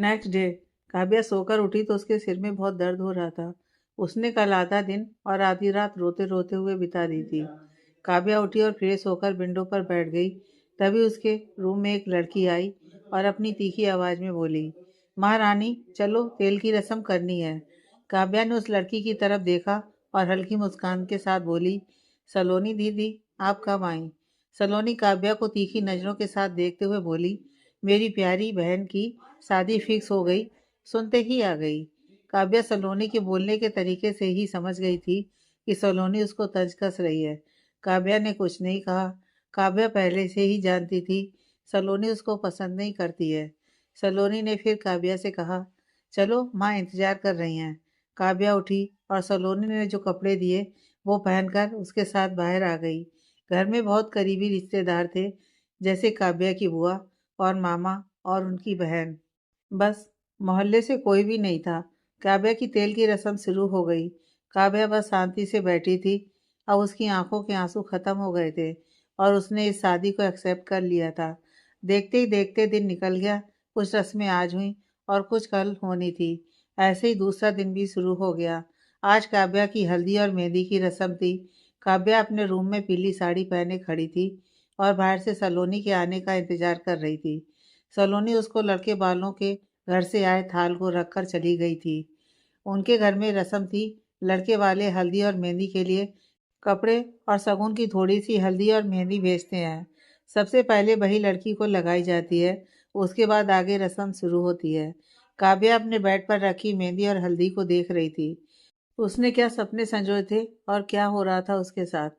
Next day Kavya सोकर उठी तो उसके सिर में बहुत दर्द हो रहा था। उसने कल आधा दिन और आधी रात रोते रोते हुए बिता दी थी। काव्या उठी और फ्रेश होकर विंडो पर बैठ गई। तभी उसके रूम में एक लड़की आई और अपनी तीखी आवाज में बोली, महारानी चलो तेल की रस्म करनी है। काव्या ने उस लड़की की तरफ देखा और हल्की मुस्कान के साथ बोली, सलोनी दीदी आप कब आई? सलोनी काव्या को तीखी नजरों के साथ देखते हुए बोली, मेरी प्यारी बहन की शादी फिक्स हो गई, सुनते ही आ गई। काव्या सलोनी के बोलने के तरीके से ही समझ गई थी कि सलोनी उसको तंज कस रही है। काव्या ने कुछ नहीं कहा। काव्या पहले से ही जानती थी सलोनी उसको पसंद नहीं करती है। सलोनी ने फिर काव्या से कहा, चलो माँ इंतजार कर रही हैं। काव्या उठी और सलोनी ने जो कपड़े दिए वो पहनकर उसके साथ बाहर आ गई। घर में बहुत करीबी रिश्तेदार थे, जैसे काव्या की बुआ और मामा और उनकी बहन। बस मोहल्ले से कोई भी नहीं था। काव्या की तेल की रस्म शुरू हो गई। काव्या बस शांति से बैठी थी। अब उसकी आंखों के आंसू खत्म हो गए थे और उसने इस शादी को एक्सेप्ट कर लिया था। देखते ही देखते दिन निकल गया। कुछ रस्में आज हुई और कुछ कल होनी थी। ऐसे ही दूसरा दिन भी शुरू हो गया। आज काव्या की हल्दी और मेहंदी की रस्म थी। काव्या अपने रूम में पीली साड़ी पहने खड़ी थी और बाहर से सलोनी के आने का इंतजार कर रही थी। सलोनी उसको लड़के वालों के घर से आए थाल को रखकर चली गई थी। उनके घर में रस्म थी। लड़के वाले हल्दी और मेहंदी के लिए कपड़े और शगुन की थोड़ी सी हल्दी और मेहंदी भेजते हैं। सबसे पहले वही लड़की को लगाई जाती है, उसके बाद आगे रस्म शुरू होती है। काव्या अपने बेड पर रखी मेहंदी और हल्दी को देख रही थी। उसने क्या सपने संजोए थे और क्या हो रहा था उसके साथ।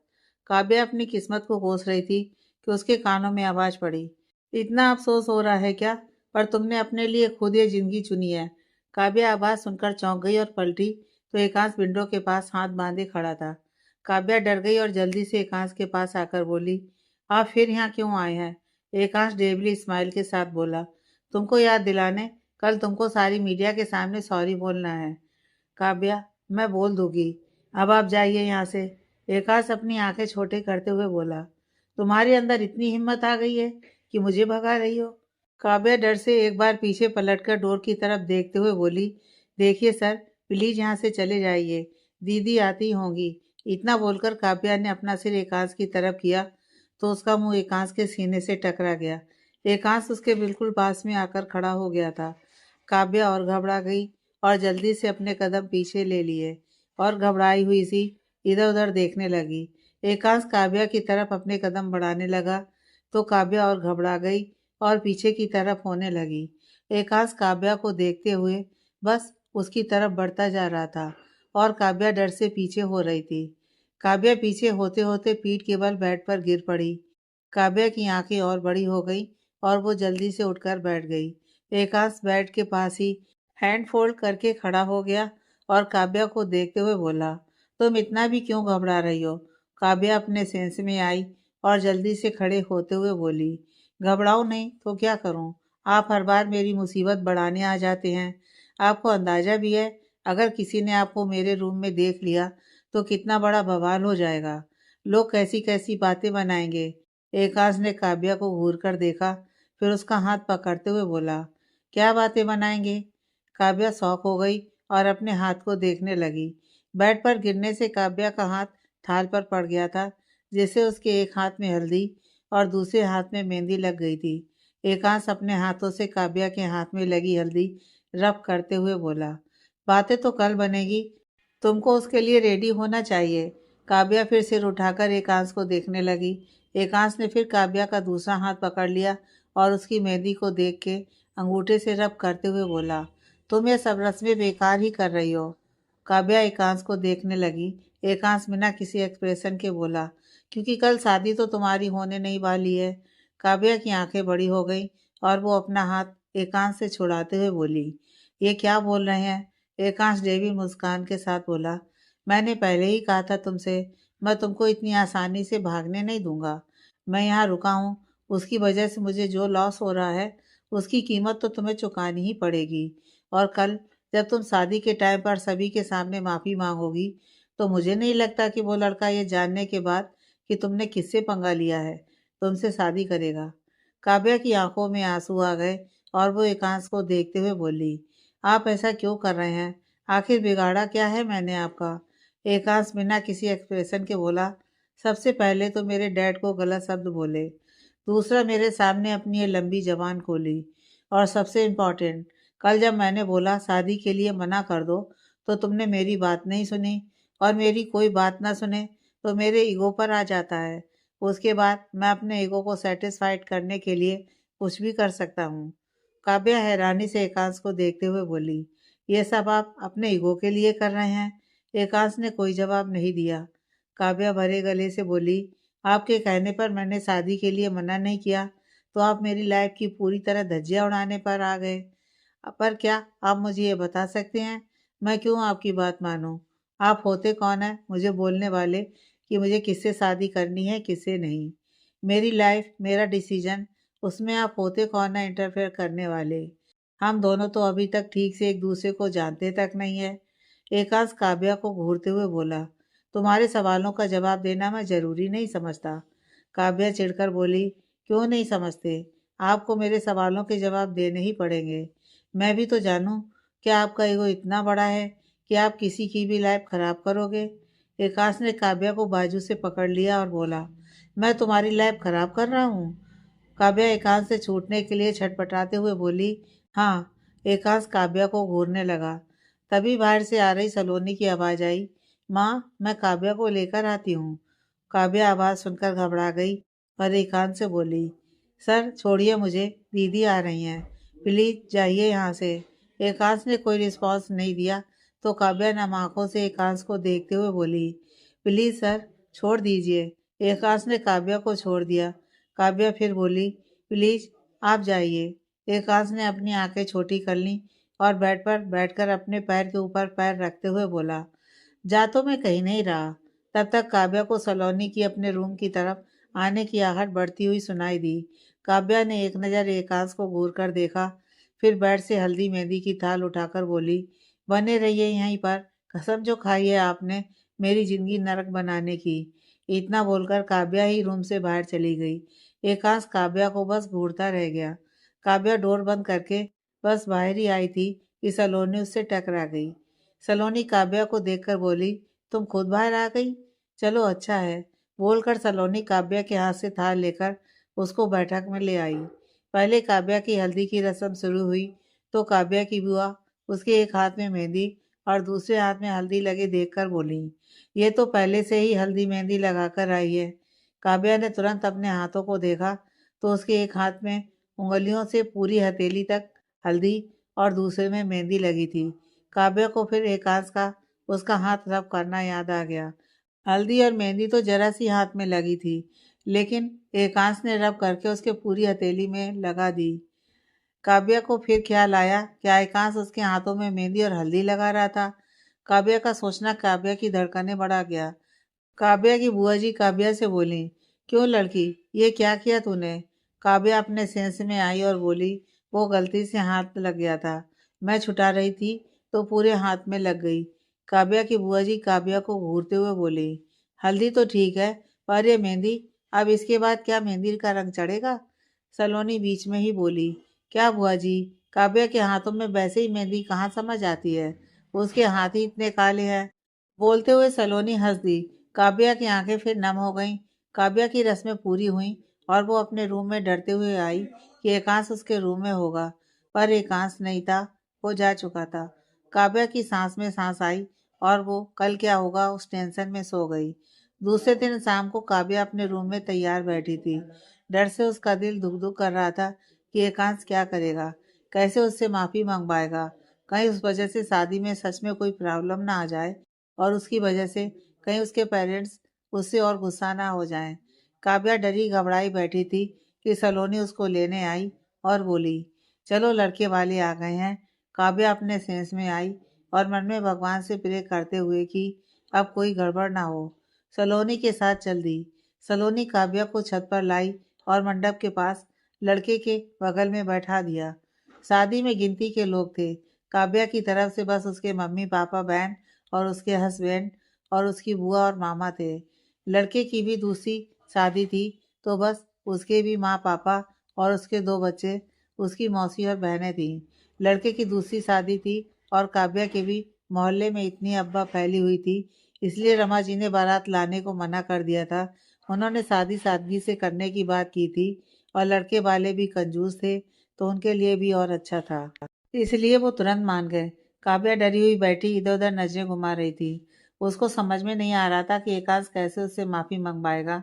काव्या अपनी किस्मत को कोस रही थी कि उसके कानों में आवाज पड़ी, इतना अफसोस हो रहा है क्या? पर तुमने अपने लिए खुद ये जिंदगी चुनी है। काव्या आवाज सुनकर चौंक गई और पलटी तो एकांश विंडो के पास हाथ बांधे खड़ा था। काव्या डर गई और जल्दी से एकांश के पास आकर बोली, आप फिर यहाँ क्यों आए हैं? एकांश डेवली स्माइल के साथ बोला, तुमको याद दिलाने, कल तुमको सारी मीडिया के सामने सॉरी बोलना है। काव्या, मैं बोल दूंगी, अब आप जाइए यहाँ से। एकाश अपनी आंखें छोटे करते हुए बोला, तुम्हारे अंदर इतनी हिम्मत आ गई है कि मुझे भगा रही हो? काव्या डर से एक बार पीछे पलटकर डोर की तरफ देखते हुए बोली, देखिए सर, प्लीज यहाँ से चले जाइए, दीदी आती होंगी। इतना बोलकर काव्या ने अपना सिर एकांश की तरफ किया तो उसका मुंह एकांश के सीने से टकरा गया। एकांश उसके बिल्कुल पास में आकर खड़ा हो गया था। काव्या और घबरा गई और जल्दी से अपने कदम पीछे ले लिए और घबराई हुई सी इधर उधर देखने लगी। एकांश काव्या की तरफ अपने कदम बढ़ाने लगा तो काव्या और घबरा गई और पीछे की तरफ होने लगी। एकांश काव्या को देखते हुए बस उसकी तरफ बढ़ता जा रहा था और काव्या डर से पीछे हो रही थी। काव्या पीछे होते होते पीठ के बल बेड पर गिर पड़ी। काव्या की आंखें और बड़ी हो गई और वो जल्दी से उठकर बैठ गई। एकांश बेड के पास ही हैंड फोल्ड करके खड़ा हो गया और काव्या को देखते हुए बोला, तुम इतना भी क्यों घबरा रही हो? काव्या अपने सेंस में आई और जल्दी से खड़े होते हुए बोली, घबराओ नहीं तो क्या करूं? आप हर बार मेरी मुसीबत बढ़ाने आ जाते हैं। आपको अंदाजा भी है, अगर किसी ने आपको मेरे रूम में देख लिया तो कितना बड़ा बवाल हो जाएगा। लोग कैसी कैसी बातें बनाएंगे। एकांश ने काव्या को घूर कर देखा, फिर उसका हाथ पकड़ते हुए बोला, क्या बातें बनाएंगे? काव्या शॉक हो गई और अपने हाथ को देखने लगी। बेड पर गिरने से काव्या का हाथ थाल पर पड़ गया था, जिससे उसके एक हाथ में हल्दी और दूसरे हाथ में मेहंदी लग गई थी। एकांश अपने हाथों से काव्या के हाथ में लगी हल्दी रब करते हुए बोला, बातें तो कल बनेगी, तुमको उसके लिए रेडी होना चाहिए। काव्या फिर सिर उठाकर एकांश को देखने लगी। एकांश ने फिर काव्या का दूसरा हाथ पकड़ लिया और उसकी मेहंदी को देख के अंगूठे से रब करते हुए बोला, तुम ये सब रस्में बेकार ही कर रही हो। काव्या एकांश को देखने लगी। एकांश बिना किसी एक्सप्रेशन के बोला, क्योंकि कल शादी तो तुम्हारी होने नहीं वाली है। काव्या की आंखें बड़ी हो गई और वो अपना हाथ एकांश से छुड़ाते हुए बोली, ये क्या बोल रहे हैं? एकांश देवी मुस्कान के साथ बोला, मैंने पहले ही कहा था तुमसे, मैं तुमको इतनी आसानी से भागने नहीं दूंगा। मैं यहाँ रुका हूँ, उसकी वजह से मुझे जो लॉस हो रहा है उसकी कीमत तो तुम्हें चुकानी ही पड़ेगी। और कल जब तुम शादी के टाइम पर सभी के सामने माफ़ी मांगोगी तो मुझे नहीं लगता कि वो लड़का ये जानने के बाद कि तुमने किससे पंगा लिया है तुमसे शादी करेगा। काव्या की आंखों में आंसू आ गए और वो एकांश को देखते हुए बोली, आप ऐसा क्यों कर रहे हैं? आखिर बिगाड़ा क्या है मैंने आपका? एकांश बिना किसी एक्सप्रेशन के बोला, सबसे पहले तो मेरे डैड को गलत शब्द बोले, दूसरा मेरे सामने अपनी ये लंबी जबान खोली, और सबसे इम्पोर्टेंट, कल जब मैंने बोला शादी के लिए मना कर दो तो तुमने मेरी बात नहीं सुनी, और मेरी कोई बात ना सुने तो मेरे ईगो पर आ जाता है। उसके बाद मैं अपने ईगो को सेटिस्फाइड करने के लिए कुछ भी कर सकता हूँ। काव्या हैरानी से एकांश को देखते हुए बोली, ये सब आप अपने ईगो के लिए कर रहे हैं? एकांश ने कोई जवाब नहीं दिया। काव्या भरे गले से बोली, आपके कहने पर मैंने शादी के लिए मना नहीं किया, तो आप मेरी लाइफ की पूरी तरह धज्जियां उड़ाने पर आ गए। पर क्या आप मुझे ये बता सकते हैं, मैं क्यों आपकी बात मानूं? आप होते कौन हैं मुझे बोलने वाले कि मुझे किससे शादी करनी है किससे नहीं? मेरी लाइफ मेरा डिसीजन, उसमें आप होते कौन हैं इंटरफेयर करने वाले? हम दोनों तो अभी तक ठीक से एक दूसरे को जानते तक नहीं है। एकांश काव्या को घूरते हुए बोला, तुम्हारे सवालों का जवाब देना मैं जरूरी नहीं समझता। काव्या चिढ़कर बोली, क्यों नहीं समझते? आपको मेरे सवालों के जवाब देने ही पड़ेंगे। मैं भी तो जानूं, क्या आपका ईगो इतना बड़ा है कि आप किसी की भी लाइफ खराब करोगे? एकांश ने काव्या को बाजू से पकड़ लिया और बोला, मैं तुम्हारी लाइफ खराब कर रहा हूँ? काव्या एकांश से छूटने के लिए छटपटाते हुए बोली, हाँ। एकांश काव्या को घूरने लगा। तभी बाहर से आ रही सलोनी की आवाज आई, माँ, मैं काव्या को लेकर आती हूँ। काव्या आवाज सुनकर घबरा गई और एकांश से बोली, सर छोड़िए मुझे, दीदी आ रही हैं, प्लीज जाइए यहाँ से। एकांश ने कोई रिस्पॉन्स नहीं दिया तो काव्या नम आंखों से एकांश को देखते हुए बोली, प्लीज सर, छोड़ दीजिए। एकांश ने काव्या को छोड़ दिया। काव्या फिर बोली, प्लीज आप जाइए। एकांश ने अपनी आंखें छोटी कर लीं और बेड पर बैठकर अपने पैर के ऊपर पैर रखते हुए बोला, जा तो मैं कहीं नहीं रहा। तब तक काव्या को सलोनी की अपने रूम की तरफ आने की आहट बढ़ती हुई सुनाई दी। काव्या ने एक नज़र एकांश को घूर कर देखा, फिर बेड से हल्दी मेहंदी की थाल उठाकर बोली, बने रहिए यहीं पर, कसम जो खाई है आपने मेरी जिंदगी नरक बनाने की। इतना बोलकर काव्या ही रूम से बाहर चली गई। एकांश काव्या को बस घूरता रह गया। काव्या डोर बंद करके बस बाहर ही आई थी कि सलोनी उससे टकरा गई। सलोनी काव्या को देखकर बोली, तुम खुद बाहर आ गई, चलो अच्छा है। बोलकर सलोनी काव्या के हाथ से थाल लेकर उसको बैठक में ले आई। पहले काव्या की हल्दी की रस्म शुरू हुई तो काव्या की बुआ उसके एक हाथ में मेहंदी और दूसरे हाथ में हल्दी लगे देखकर बोली, ये तो पहले से ही हल्दी मेहंदी लगाकर आई है। काव्या ने तुरंत अपने हाथों को देखा तो उसके एक हाथ में उंगलियों से पूरी हथेली तक हल्दी और दूसरे में मेहंदी लगी थी। काव्या को फिर एकांश का उसका हाथ रब करना याद आ गया। हल्दी और मेहंदी तो जरा सी हाथ में लगी थी, लेकिन एकांश ने रब करके उसके पूरी हथेली में लगा दी। काव्या को फिर ख्याल आया, क्या एकांश उसके हाथों में मेहंदी और हल्दी लगा रहा था? काव्या का सोचना काव्या की धड़कनें बढ़ा गया। काव्या की बुआ जी काव्या से बोली, क्यों लड़की, ये क्या किया तूने? काव्या अपने सेंस में आई और बोली, वो गलती से हाथ लग गया था, मैं छुटा रही थी तो पूरे हाथ में लग गई। काव्या की बुआ जी काव्या को घूरते हुए बोली, हल्दी तो ठीक है, पर ये मेहंदी, अब इसके बाद क्या मेहंदी का रंग चढ़ेगा? सलोनी बीच में ही बोली, क्या बुआ जी, काव्या के हाथों में वैसे ही मेहंदी कहाँ समझ आती है, उसके हाथ ही इतने काले हैं। बोलते हुए सलोनी हंस दी। काव्या की आंखें फिर नम हो गईं। काव्या की रस्में पूरी हुईं और वो अपने रूम में डरते हुए आई कि एकांश उसके रूम में होगा, पर एकांश नहीं था, वो जा चुका था। काव्या की सांस में सांस आई और वो कल क्या होगा उस टेंशन में सो गई। दूसरे दिन शाम को काव्या अपने रूम में तैयार बैठी थी। डर से उसका दिल दुख दुख कर रहा था कि एकांश क्या करेगा, कैसे उससे माफी मंगवाएगा, कहीं उस वजह से शादी में सच में कोई प्रॉब्लम ना आ जाए और उसकी वजह से कहीं उसके पेरेंट्स उससे और गुस्सा ना हो जाएं। काव्या डरी घबराई बैठी थी कि सलोनी उसको लेने आई और बोली, चलो लड़के वाले आ गए हैं। काव्या अपने सेंस में आई और मन में भगवान से प्रे करते हुए कि अब कोई गड़बड़ ना हो, सलोनी के साथ चल दी। सलोनी काव्या को छत पर लाई और मंडप के पास लड़के के बगल में बैठा दिया। शादी में गिनती के लोग थे। काव्या की तरफ से बस उसके मम्मी पापा बहन और उसके हस्बैंड और उसकी बुआ और मामा थे। लड़के की भी दूसरी शादी थी तो बस उसके भी माँ पापा और उसके दो बच्चे उसकी मौसी और बहनें थीं। लड़के की दूसरी शादी थी और काव्या के भी मोहल्ले में इतनी अफवाह फैली हुई थी, इसलिए रमा जी ने बारात लाने को मना कर दिया था। उन्होंने शादी सादगी से करने की बात की थी और लड़के वाले भी कंजूस थे, तो उनके लिए भी और अच्छा था, इसलिए वो तुरंत मान गए। काव्या डरी हुई बैठी इधर उधर नजरें घुमा रही थी। उसको समझ में नहीं आ रहा था कि एकांश कैसे उससे माफी मंगवाएगा,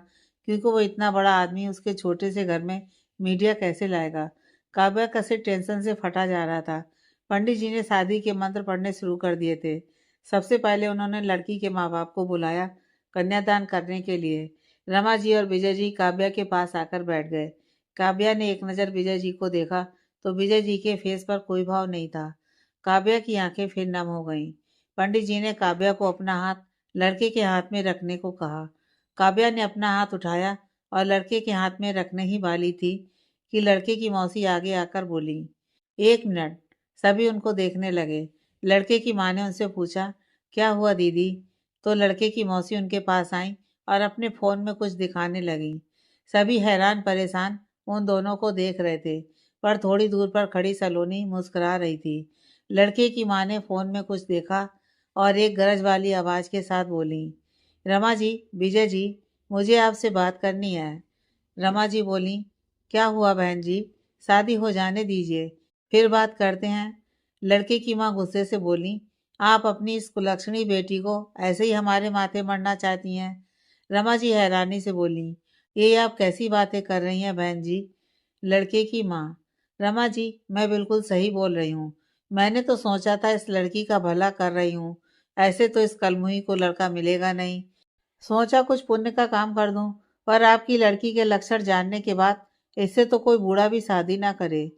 क्योंकि वो इतना बड़ा आदमी उसके छोटे से घर में मीडिया कैसे लाएगा। काव्या का सिर टेंशन से फटा जा रहा था। पंडित जी ने शादी के मंत्र पढ़ने शुरू कर दिए थे। सबसे पहले उन्होंने लड़की के माँ बाप को बुलाया कन्यादान करने के लिए। रमा जी और विजय जी काव्या के पास आकर बैठ गए। काव्या ने एक नज़र विजय जी को देखा तो विजय जी के फेस पर कोई भाव नहीं था। काव्या की आंखें फिर नम हो गईं। पंडित जी ने काव्या को अपना हाथ लड़के के हाथ में रखने को कहा। काव्या ने अपना हाथ उठाया और लड़के के हाथ में रखने ही वाली थी कि लड़के की मौसी आगे आकर बोली, 1 मिनट। सभी उनको देखने लगे। लड़के की माँ ने उनसे पूछा, क्या हुआ दीदी? तो लड़के की मौसी उनके पास आई और अपने फ़ोन में कुछ दिखाने लगी। सभी हैरान परेशान उन दोनों को देख रहे थे, पर थोड़ी दूर पर खड़ी सलोनी मुस्कुरा रही थी। लड़के की माँ ने फ़ोन में कुछ देखा और एक गरज वाली आवाज़ के साथ बोली, रमा जी, विजय जी, मुझे आपसे बात करनी है। रमा जी बोली, क्या हुआ बहन जी? शादी हो जाने दीजिए, फिर बात करते हैं। लड़के की माँ गुस्से से बोली, आप अपनी इस कुलक्षणी बेटी को ऐसे ही हमारे माथे मरना चाहती हैं? रमा जी हैरानी से बोली, ये आप कैसी बातें कर रही हैं बहन जी? लड़के की माँ, रमा जी, मैं बिल्कुल सही बोल रही हूँ। मैंने तो सोचा था इस लड़की का भला कर रही हूँ, ऐसे तो इस कलमुही को लड़का मिलेगा नहीं। सोचा कुछ पुण्य का काम कर दूं, पर आपकी लड़की के लक्षण जानने के बाद इससे तो कोई बूढ़ा भी शादी ना करे।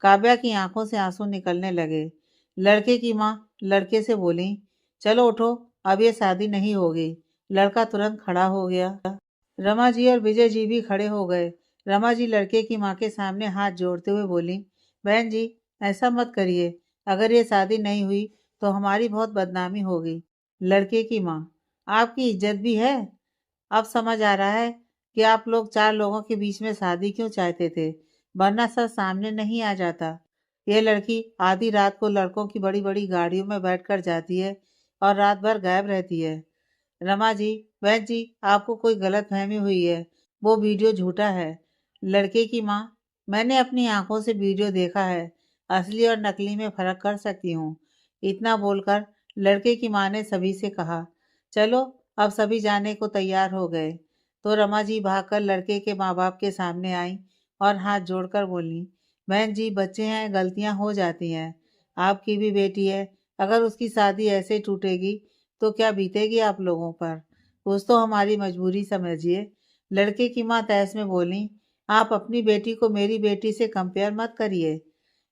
काव्या की आंखों से आंसू निकलने लगे। लड़के की माँ लड़के से बोली, चलो उठो, अब ये शादी नहीं होगी। लड़का तुरंत खड़ा हो गया। रमा जी और विजय जी भी खड़े हो गए। रमा जी लड़के की माँ के सामने हाथ जोड़ते हुए बोली, बहन जी, ऐसा मत करिए। अगर ये शादी नहीं हुई तो हमारी बहुत बदनामी होगी। लड़के की माँ, आपकी इज्जत भी है। अब समझ आ रहा है कि आप लोग 4 लोगों के बीच में शादी क्यों चाहते थे, वरना सच सामने नहीं आ जाता। ये लड़की आधी रात को लड़कों की बड़ी बड़ी गाड़ियों में बैठकर जाती है और रात भर गायब रहती है। रमा जी, बहन जी, आपको कोई गलत फहमी हुई है, वो वीडियो झूठा है। लड़के की माँ, मैंने अपनी आंखों से वीडियो देखा है, असली और नकली में फर्क कर सकती हूँ। इतना बोलकर लड़के की माँ ने सभी से कहा, चलो। अब सभी जाने को तैयार हो गए तो रमा जी भागकर लड़के के माँ बाप के सामने आई और हाथ जोड़कर बोली, बहन जी, बच्चे हैं, गलतियां हो जाती हैं। आपकी भी बेटी है, अगर उसकी शादी ऐसे टूटेगी तो क्या बीतेगी आप लोगों पर? कुछ तो हमारी मजबूरी समझिए। लड़के की माँ तहस में बोली, आप अपनी बेटी को मेरी बेटी से कंपेयर मत करिए।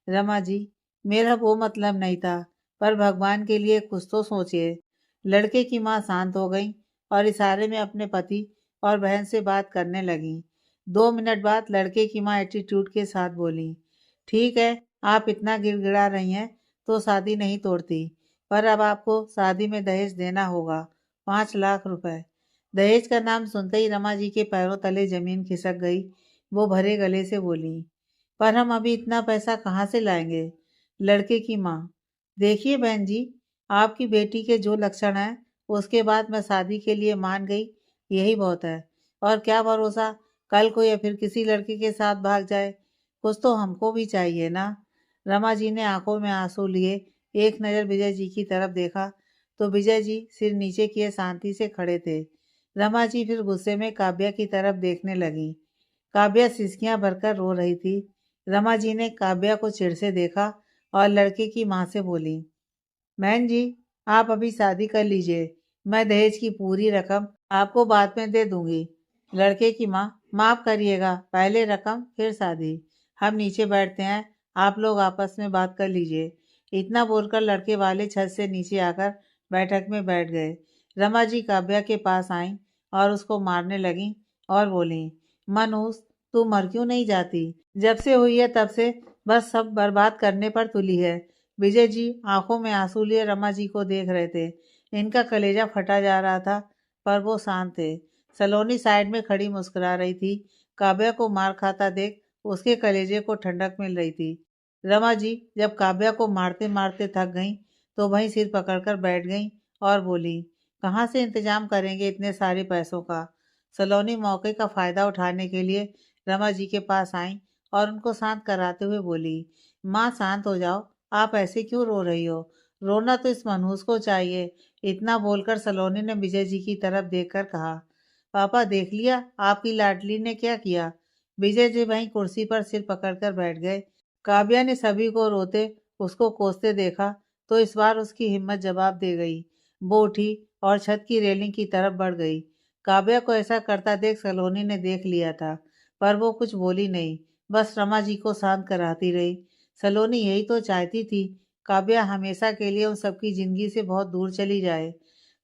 रमा जी, मेरा वो मतलब नहीं था, पर भगवान के लिए कुछ तो सोचिए। लड़के की माँ शांत हो गई और इशारे में अपने पति और बहन से बात करने लगी। 2 मिनट बाद लड़के की माँ एटीट्यूड के साथ बोली, ठीक है, आप इतना गिड़गिड़ा रही हैं तो शादी नहीं तोड़ती, पर अब आपको शादी में दहेज देना होगा, 5 लाख रुपए। दहेज का नाम सुनते ही रमा जी के पैरों तले जमीन खिसक गई। वो भरे गले से बोली, पर हम अभी इतना पैसा कहाँ से लाएंगे? लड़के की माँ, देखिए बहन जी, आपकी बेटी के जो लक्षण हैं, उसके बाद मैं शादी के लिए मान गई, यही बहुत है। और क्या भरोसा, कल को या फिर किसी लड़के के साथ भाग जाए। कुछ तो हमको भी चाहिए ना। रमा जी ने आंखों में आंसू लिए एक नज़र विजय जी की तरफ देखा तो विजय जी सिर नीचे किए शांति से खड़े थे। रमा जी फिर गुस्से में काव्या की तरफ देखने लगी। काव्या सिसकियां भरकर रो रही थी। रमा जी ने काव्या को चिढ़ से देखा और लड़के की माँ से बोली, बहन जी, आप अभी शादी कर लीजिए, मैं दहेज की पूरी रकम आपको बाद में दे दूंगी। लड़के की माँ, माफ करिएगा, पहले रकम फिर शादी। हम नीचे बैठते हैं, आप लोग आपस में बात कर लीजिए। इतना बोलकर लड़के वाले छत से नीचे आकर बैठक में बैठ गए। रमा जी काव्या के पास आईं और उसको मारने लगी और बोली, मनूस, तू मर क्यों नहीं जाती? जब से हुई है तब से बस सब बर्बाद करने पर तुली है। विजय जी आंखों में आंसू लिए रमा जी को देख रहे थे। इनका कलेजा फटा जा रहा था, पर वो शांत थे। सलोनी साइड में खड़ी मुस्कुरा रही थी। काव्या को मार खाता देख उसके कलेजे को ठंडक मिल रही थी। रमा जी जब काव्या को मारते मारते थक गईं तो वहीं सिर पकड़कर बैठ गईं और बोली, कहाँ से इंतजाम करेंगे इतने सारे पैसों का। सलोनी मौके का फायदा उठाने के लिए रमा जी के पास आई और उनको शांत कराते हुए बोली, माँ शांत हो जाओ, आप ऐसे क्यों रो रही हो। रोना तो इस मनहूस को चाहिए। इतना बोलकर सलोनी ने विजय जी की तरफ देखकर कहा, पापा देख लिया आपकी लाडली ने क्या किया। विजय जी वहीं कुर्सी पर सिर पकड़कर बैठ गए। काव्या ने सभी को रोते उसको कोसते देखा तो इस बार उसकी हिम्मत जवाब दे गई। वो उठी और छत की रेलिंग की तरफ बढ़ गई। काव्या को ऐसा करता देख सलोनी ने देख लिया था पर वो कुछ बोली नहीं, बस रमा जी को शांत कराती रही। सलोनी यही तो चाहती थी, काव्या हमेशा के लिए उन सबकी जिंदगी से बहुत दूर चली जाए।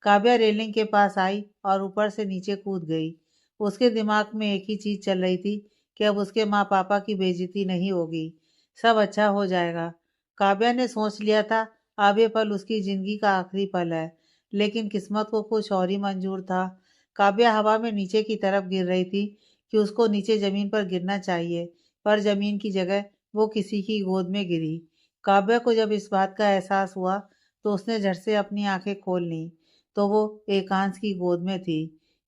काव्या रेलिंग के पास आई और ऊपर से नीचे कूद गई। उसके दिमाग में एक ही चीज चल रही थी कि अब उसके माँ पापा की बेइज्जती नहीं होगी, सब अच्छा हो जाएगा। काव्या ने सोच लिया था अब ये पल उसकी जिंदगी का आखिरी पल है, लेकिन किस्मत को कुछ और ही मंजूर था। काव्या हवा में नीचे की तरफ गिर रही थी कि उसको नीचे जमीन पर गिरना चाहिए, पर जमीन की जगह वो किसी की गोद में गिरी। काव्या को जब इस बात का एहसास हुआ तो उसने झट से अपनी आंखें खोल ली तो वो एकांश की गोद में थी।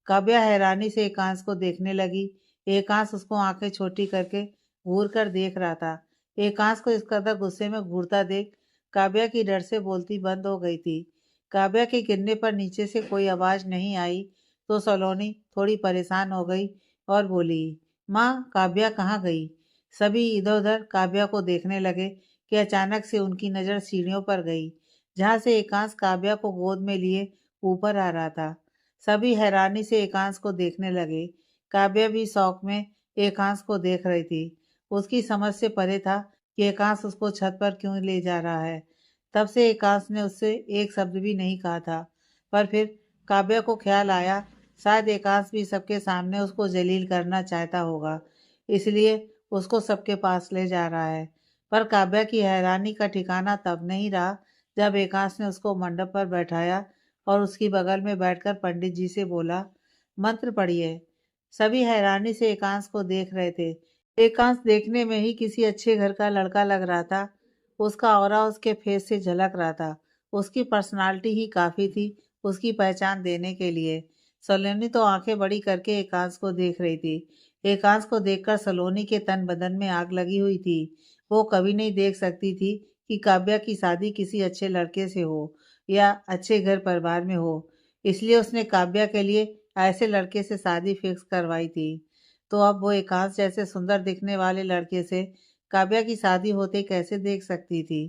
काव्या हैरानी से एकांश को देखने लगी। एकांश उसको आंखें छोटी करके घूर कर देख रहा था। एकांश को इस कदर गुस्से में घूरता देख काव्या की डर से बोलती बंद हो गई थी। काव्या के गिरने पर नीचे से कोई आवाज नहीं आई तो सलोनी थोड़ी परेशान हो गई और बोली, माँ काव्या कहाँ गई। सभी इधर उधर काव्या को देखने लगे कि अचानक से उनकी नज़र सीढ़ियों पर गई जहाँ से एकांश काव्या को गोद में लिए ऊपर आ रहा था। सभी हैरानी से एकांश को देखने लगे। काव्या भी शौक में एकांश को देख रही थी। उसकी समझ से परे था कि एकांश उसको छत पर क्यों ले जा रहा है। तब से एकांश ने उससे एक शब्द भी नहीं कहा था, पर फिर काव्या को ख्याल आया शायद एकांश भी सबके सामने उसको जलील करना चाहता होगा, इसलिए उसको सबके पास ले जा रहा है। पर काव्या की हैरानी का ठिकाना तब नहीं रहा जब एकांश ने उसको मंडप पर बैठाया और उसकी बगल में बैठकर पंडित जी से बोला, मंत्र पढ़िए। सभी हैरानी से एकांश को देख रहे थे। एकांश देखने में ही किसी अच्छे घर का लड़का लग रहा था। उसका ऑरा उसके फेस से झलक रहा था। उसकी पर्सनालिटी ही काफी थी उसकी पहचान देने के लिए। सलोनी तो आंखें बड़ी करके एकांश को देख रही थी। एकांश को देखकर सलोनी के तन बदन में आग लगी हुई थी। वो कभी नहीं देख सकती थी कि काव्या की शादी किसी अच्छे लड़के से हो या अच्छे घर परिवार में हो, इसलिए उसने काव्या के लिए ऐसे लड़के से शादी फिक्स करवाई थी। तो अब वो एकांश जैसे सुंदर दिखने वाले लड़के से काव्या की शादी होते कैसे देख सकती थी।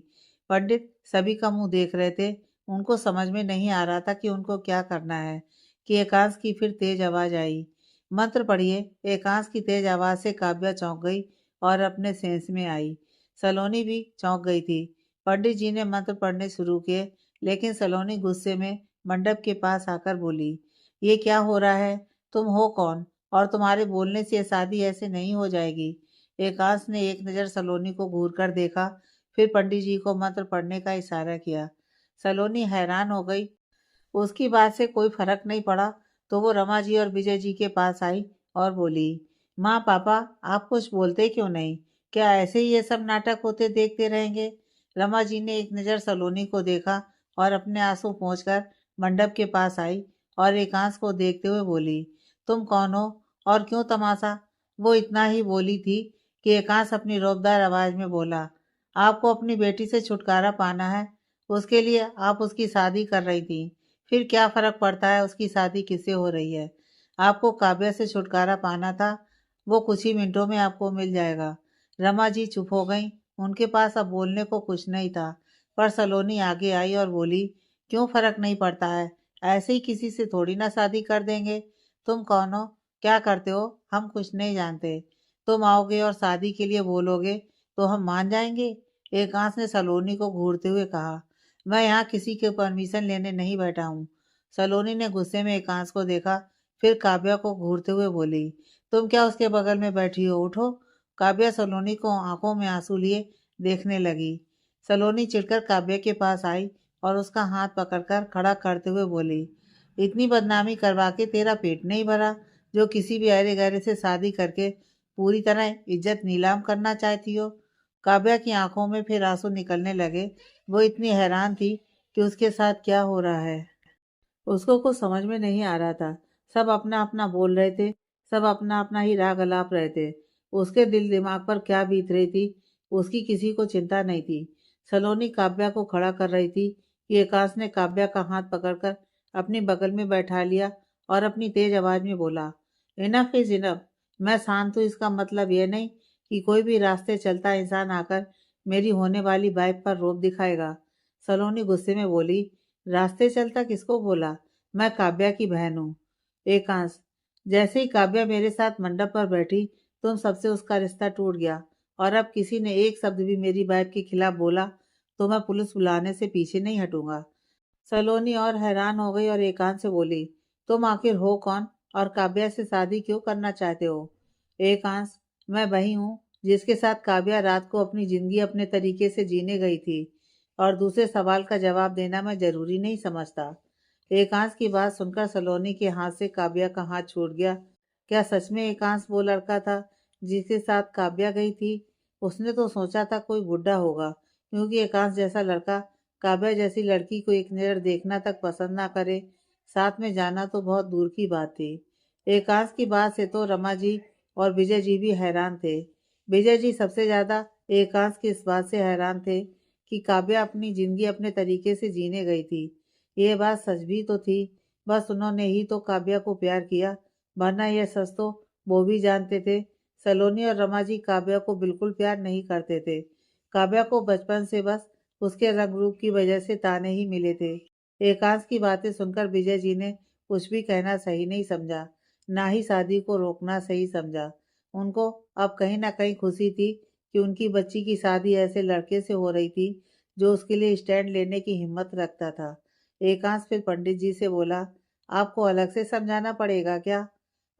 पंडित सभी का मुंह देख रहे थे। उनको समझ में नहीं आ रहा था कि उनको क्या करना है कि एकांश की फिर तेज आवाज आई, मंत्र पढ़िए। एकांश की तेज आवाज से काव्या चौंक गई और अपने सेंस में आई। सलोनी भी चौंक गई थी। पंडित जी ने मंत्र पढ़ने शुरू किए, लेकिन सलोनी गुस्से में मंडप के पास आकर बोली, ये क्या हो रहा है, तुम हो कौन और तुम्हारे बोलने से ये शादी ऐसे नहीं हो जाएगी। एकांश ने एक नज़र सलोनी को घूर कर देखा, फिर पंडित जी को मंत्र पढ़ने का इशारा किया। सलोनी हैरान हो गई। उसकी बात से कोई फर्क नहीं पड़ा तो वो रमा जी और विजय जी के पास आई और बोली, माँ पापा आप कुछ बोलते क्यों नहीं, क्या ऐसे ही ये सब नाटक होते देखते रहेंगे। रमा जी ने एक नज़र सलोनी को देखा और अपने आंसू पोंछकर मंडप के पास आई और एकांश को देखते हुए बोली, तुम कौन हो और क्यों तमाशा। वो इतना ही बोली थी कि एकांश अपनी रौबदार आवाज में बोला, आपको अपनी बेटी से छुटकारा पाना है, उसके लिए आप उसकी शादी कर रही थी, फिर क्या फर्क पड़ता है उसकी शादी किससे हो रही है। आपको काव्या से छुटकारा पाना था, वो कुछ ही मिनटों में आपको मिल जाएगा। रमा जी चुप हो गईं, उनके पास अब बोलने को कुछ नहीं था। पर सलोनी आगे आई और बोली, क्यों फर्क नहीं पड़ता है, ऐसे ही किसी से थोड़ी ना शादी कर देंगे। तुम कौन हो, क्या करते हो, हम कुछ नहीं जानते। तुम आओगे और शादी के लिए बोलोगे तो हम मान जाएंगे। एकांश ने सलोनी को घूरते हुए कहा, मैं यहाँ किसी के परमिशन लेने नहीं बैठा हूँ। सलोनी ने गुस्से में एकांश को देखा, फिर काव्या को घूरते हुए बोली, तुम क्या उसके बगल में बैठी हो, उठो। काव्या सलोनी को आंखों में आंसू लिए देखने लगी। सलोनी चिढ़कर काव्या के पास आई और उसका हाथ पकड़कर खड़ा करते हुए बोली, इतनी बदनामी करवा के तेरा पेट नहीं भरा जो किसी भी अरे गहरे से शादी करके पूरी तरह इज्जत नीलाम करना चाहती हो? काव्या की आंखों में फिर आंसू निकलने लगे। वो इतनी हैरान थी कि उसके साथ क्या हो रहा है। उसको कुछ समझ में नहीं आ रहा था। सब अपना अपना बोल रहे थे, सब अपना अपना ही राग अलाप रहे थे। उसके दिल दिमाग पर क्या बीत रही थी, उसकी किसी को चिंता नहीं थी। सलोनी काव्या को खड़ा कर रही थी कि एकांश ने काव्या का हाथ पकड़कर अपनी बगल में बैठा लिया और अपनी तेज आवाज में बोला, इनफ इज इनफ। मैं शांत हूँ, इसका मतलब यह नहीं कि कोई भी रास्ते चलता इंसान आकर मेरी होने वाली वाइफ पर रोब दिखाएगा। सलोनी गुस्से में बोली, रास्ते चलता किसको बोला? मैं काव्या की बहन हूँ। एकांश, जैसे ही काव्या मेरे साथ मंडप पर बैठी, तुम सबसे उसका रिश्ता टूट गया और अब किसी ने एक शब्द भी मेरी वाइफ के खिलाफ बोला तो मैं पुलिस बुलाने से पीछे नहीं हटूंगा। सलोनी और हैरान हो गई और एकांत से बोली, तुम आखिर हो कौन और काव्या से शादी क्यों करना चाहते हो? एकांत, मैं वही हूँ जिसके साथ काव्या रात को अपनी जिंदगी अपने तरीके से जीने गई थी और दूसरे सवाल का जवाब देना मैं जरूरी नहीं समझता। एकांश की बात सुनकर सलोनी के हाथ से काव्या का हाथ छूट गया। क्या सच में एकांश वो लड़का था जिसके साथ काव्या गई थी? उसने तो सोचा था कोई बुढ़ा होगा, क्योंकि एकांश जैसा लड़का काव्या जैसी लड़की को एक नज़र देखना तक पसंद ना करे, साथ में जाना तो बहुत दूर की बात थी। एकांश की बात से तो रमा जी और विजय जी भी हैरान थे। विजय जी सबसे ज्यादा एकांश की इस बात से हैरान थे कि काव्या अपनी जिंदगी अपने तरीके से जीने गई थी। ये बात सच भी तो थी, बस उन्होंने ही तो काव्या को प्यार किया, वरना यह सच तो वो भी जानते थे। सलोनी और रमा जी काव्या को बिल्कुल प्यार नहीं करते थे। काव्या को बचपन से बस उसके रंग रूप की वजह से ताने ही मिले थे। एकांश की बातें सुनकर विजय जी ने कुछ भी कहना सही नहीं समझा, ना ही शादी को रोकना सही समझा। उनको अब कहीं ना कहीं खुशी थी कि उनकी बच्ची की शादी ऐसे लड़के से हो रही थी जो उसके लिए स्टैंड लेने की हिम्मत रखता था। एकांश फिर पंडित जी से बोला, आपको अलग से समझाना पड़ेगा क्या?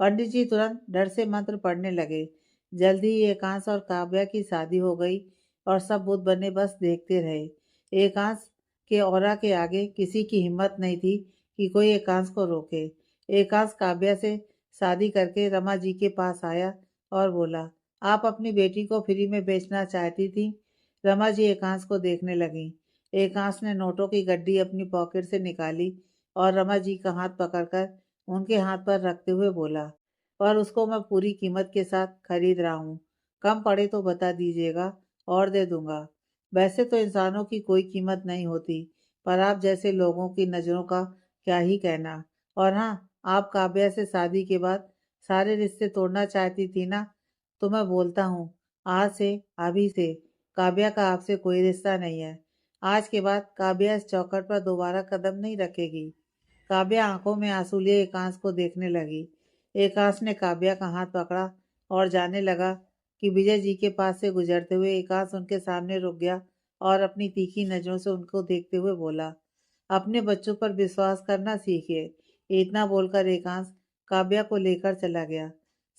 पंडित जी तुरंत डर से मंत्र पढ़ने लगे। जल्दी ही एकांश और काव्या की शादी हो गई और सब बुद्ध बने बस देखते रहे। एकांश के औरा के आगे किसी की हिम्मत नहीं थी कि कोई एकांश को रोके। एकांश काव्या से शादी करके रमा जी के पास आया और बोला, आप अपनी बेटी को फ्री में बेचना चाहती थी? रमा जी एकांश को देखने लगी। एकांश ने नोटों की गड्डी अपनी पॉकेट से निकाली और रमा जी का हाथ पकड़कर उनके हाथ पर रखते हुए बोला, पर उसको मैं पूरी कीमत के साथ खरीद रहा हूँ। कम पड़े तो बता दीजिएगा और दे दूंगा। वैसे तो इंसानों की कोई कीमत नहीं होती, पर आप जैसे लोगों की नज़रों का क्या ही कहना। और हाँ, आप काव्या से शादी के बाद सारे रिश्ते तोड़ना चाहती थी ना? तो मैं बोलता हूँ, आज से, अभी से काव्या का आपसे कोई रिश्ता नहीं है। आज के बाद काव्या इस चौखट पर दोबारा कदम नहीं रखेगी। काव्या आंखों में आंसू लिए एकांश को देखने लगी। एकांश ने काव्या का हाथ पकड़ा और जाने लगा कि विजय जी के पास से गुजरते हुए एकांश उनके सामने रुक गया और अपनी तीखी नजरों से उनको देखते हुए बोला, अपने बच्चों पर विश्वास करना सीखिए। इतना बोलकर एकांश काव्या को लेकर चला गया।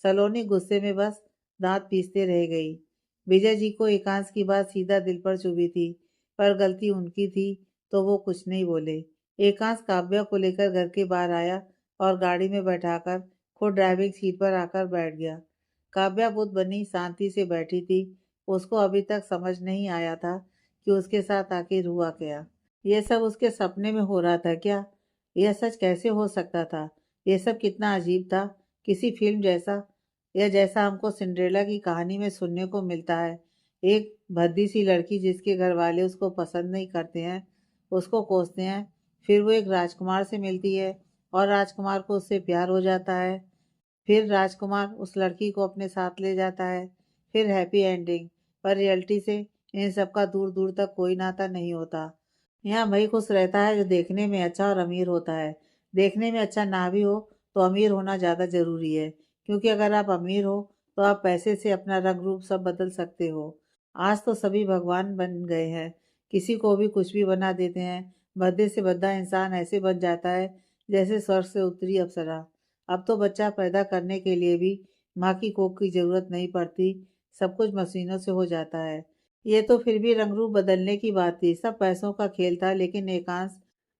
सलोनी गुस्से में बस दांत पीसते रह गई। विजय जी को एकांश की बात सीधा दिल पर चुभी थी, पर गलती उनकी थी तो वो कुछ नहीं बोले। एकांश काव्या को लेकर घर के बाहर आया और गाड़ी में बैठाकर खुद ड्राइविंग सीट पर आकर बैठ गया। काव्या बुद्ध बनी शांति से बैठी थी। उसको अभी तक समझ नहीं आया था कि उसके साथ आखिर हुआ क्या। ये सब उसके सपने में हो रहा था क्या? यह सच कैसे हो सकता था? यह सब कितना अजीब था, किसी फिल्म जैसा, या जैसा हमको सिंड्रेला की कहानी में सुनने को मिलता है। एक भद्दी सी लड़की जिसके घर वाले उसको पसंद नहीं करते हैं, उसको कोसते हैं, फिर वो एक राजकुमार से मिलती है और राजकुमार को उससे प्यार हो जाता है। फिर राजकुमार उस लड़की को अपने साथ ले जाता है। फिर हैप्पी एंडिंग। पर रियलिटी से इन सब का दूर दूर तक कोई नाता नहीं होता। यहाँ वही खुश रहता है जो देखने में अच्छा और अमीर होता है। देखने में अच्छा ना भी हो तो अमीर होना ज़्यादा ज़रूरी है, क्योंकि अगर आप अमीर हो तो आप पैसे से अपना रंग रूप सब बदल सकते हो। आज तो सभी भगवान बन गए हैं, किसी को भी कुछ भी बना देते हैं। भद्दे से भद्दा इंसान ऐसे बन जाता है जैसे स्वर्ग से उतरी अप्सरा। अब तो बच्चा पैदा करने के लिए भी माँ की कोख की जरूरत नहीं पड़ती, सब कुछ मशीनों से हो जाता है। ये तो फिर भी रंग रूप बदलने की बात थी, सब पैसों का खेल था। लेकिन एकांश,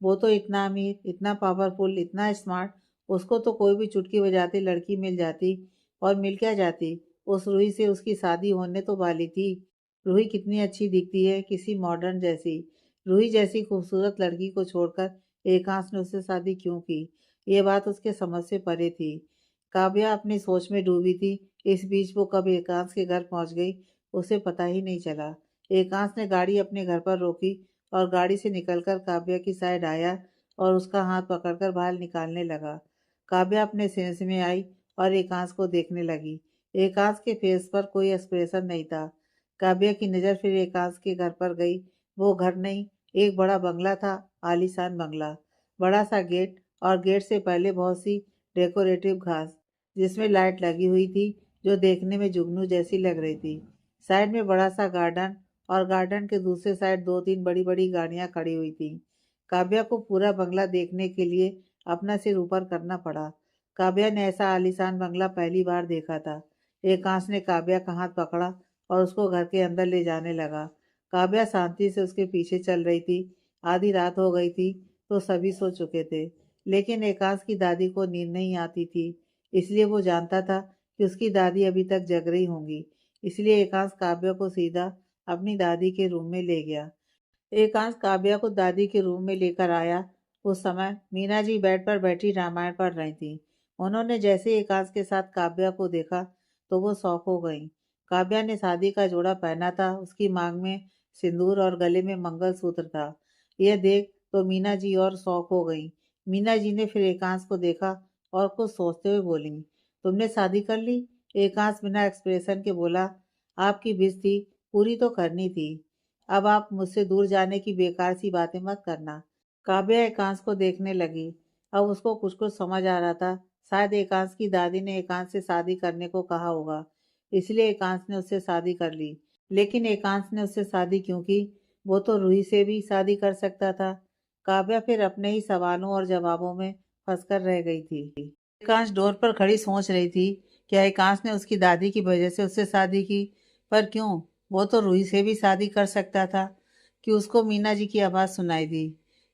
वो तो इतना अमीर, इतना पावरफुल, इतना स्मार्ट, उसको तो कोई भी चुटकी बजाती लड़की मिल जाती। और मिल क्या जाती, उस रूही से उसकी शादी होने तो वाली थी। रूही कितनी अच्छी दिखती है, किसी मॉडर्न जैसी। रूही जैसी खूबसूरत लड़की को छोड़कर एकांश ने उससे शादी क्यों की? ये बात उसके समझ से परे थी। काव्या अपनी सोच में डूबी थी। इस बीच वो कब एकांश के घर पहुंच गई, उसे पता ही नहीं चला। एकांश ने गाड़ी अपने घर पर रोकी और गाड़ी से निकलकर काव्या की साइड आया और उसका हाथ पकड़कर बाहर निकालने लगा। काव्या अपने सेंस में आई और एकांश को देखने लगी। एकांश के फेस पर कोई एक्सप्रेशन नहीं था। काव्या की नज़र फिर एकांश के घर पर गई। वो घर नहीं, एक बड़ा बंगला था, आलीशान बंगला। बड़ा सा गेट और गेट से पहले बहुत सी डेकोरेटिव घास जिसमें लाइट लगी हुई थी, जो देखने में जुगनू जैसी लग रही थी। साइड में बड़ा सा गार्डन और गार्डन के दूसरे साइड दो तीन बड़ी बड़ी गाड़ियां खड़ी हुई थी। काव्या को पूरा बंगला देखने के लिए अपना सिर ऊपर करना पड़ा। काव्या ने ऐसा आलीशान बंगला पहली बार देखा था। एकांश ने काव्या का हाथ पकड़ा और उसको घर के अंदर ले जाने लगा। काव्या शांति से उसके पीछे चल रही थी। आधी रात हो गई थी तो सभी सो चुके थे, लेकिन एकांश की दादी को नींद नहीं आती थी, इसलिए वो जानता था कि उसकी दादी अभी तक जग रही होंगी। इसलिए एकांश काव्या को सीधा अपनी दादी के रूम में ले गया। एकांश काव्या को दादी के रूम में लेकर आया। उस समय मीना जी बेड पर बैठी रामायण पढ़ रही थी। उन्होंने जैसे एकांश के साथ काव्या को देखा तो वो शौक हो गई। काव्या ने शादी का जोड़ा पहना था, उसकी मांग में सिंदूर और गले में मंगलसूत्र था। यह देख तो मीना जी और शौक हो गई। मीना जी ने फिर एकांश को देखा और कुछ सोचते हुए बोली, तुमने शादी कर ली? एकांश बिना एक्सप्रेशन के बोला, आपकी विश थी, पूरी तो करनी थी। अब आप मुझसे दूर जाने की बेकार सी बातें मत करना। काव्या एकांश को देखने लगी। अब उसको कुछ कुछ समझ आ रहा था। शायद एकांश की दादी ने एकांश से शादी करने को कहा होगा, इसलिए एकांश ने उससे शादी कर ली। लेकिन एकांश ने उससे शादी क्यों की? वो तो रूही से भी शादी कर सकता था। काव्या फिर अपने ही सवालों और जवाबों में फंसकर रह गई थी। एकांश डोर पर खड़ी सोच रही थी, क्या एकांश ने उसकी दादी की वजह से उससे शादी की? पर क्यों? वो तो रूही से भी शादी कर सकता था। कि उसको मीना जी की आवाज़ सुनाई दी,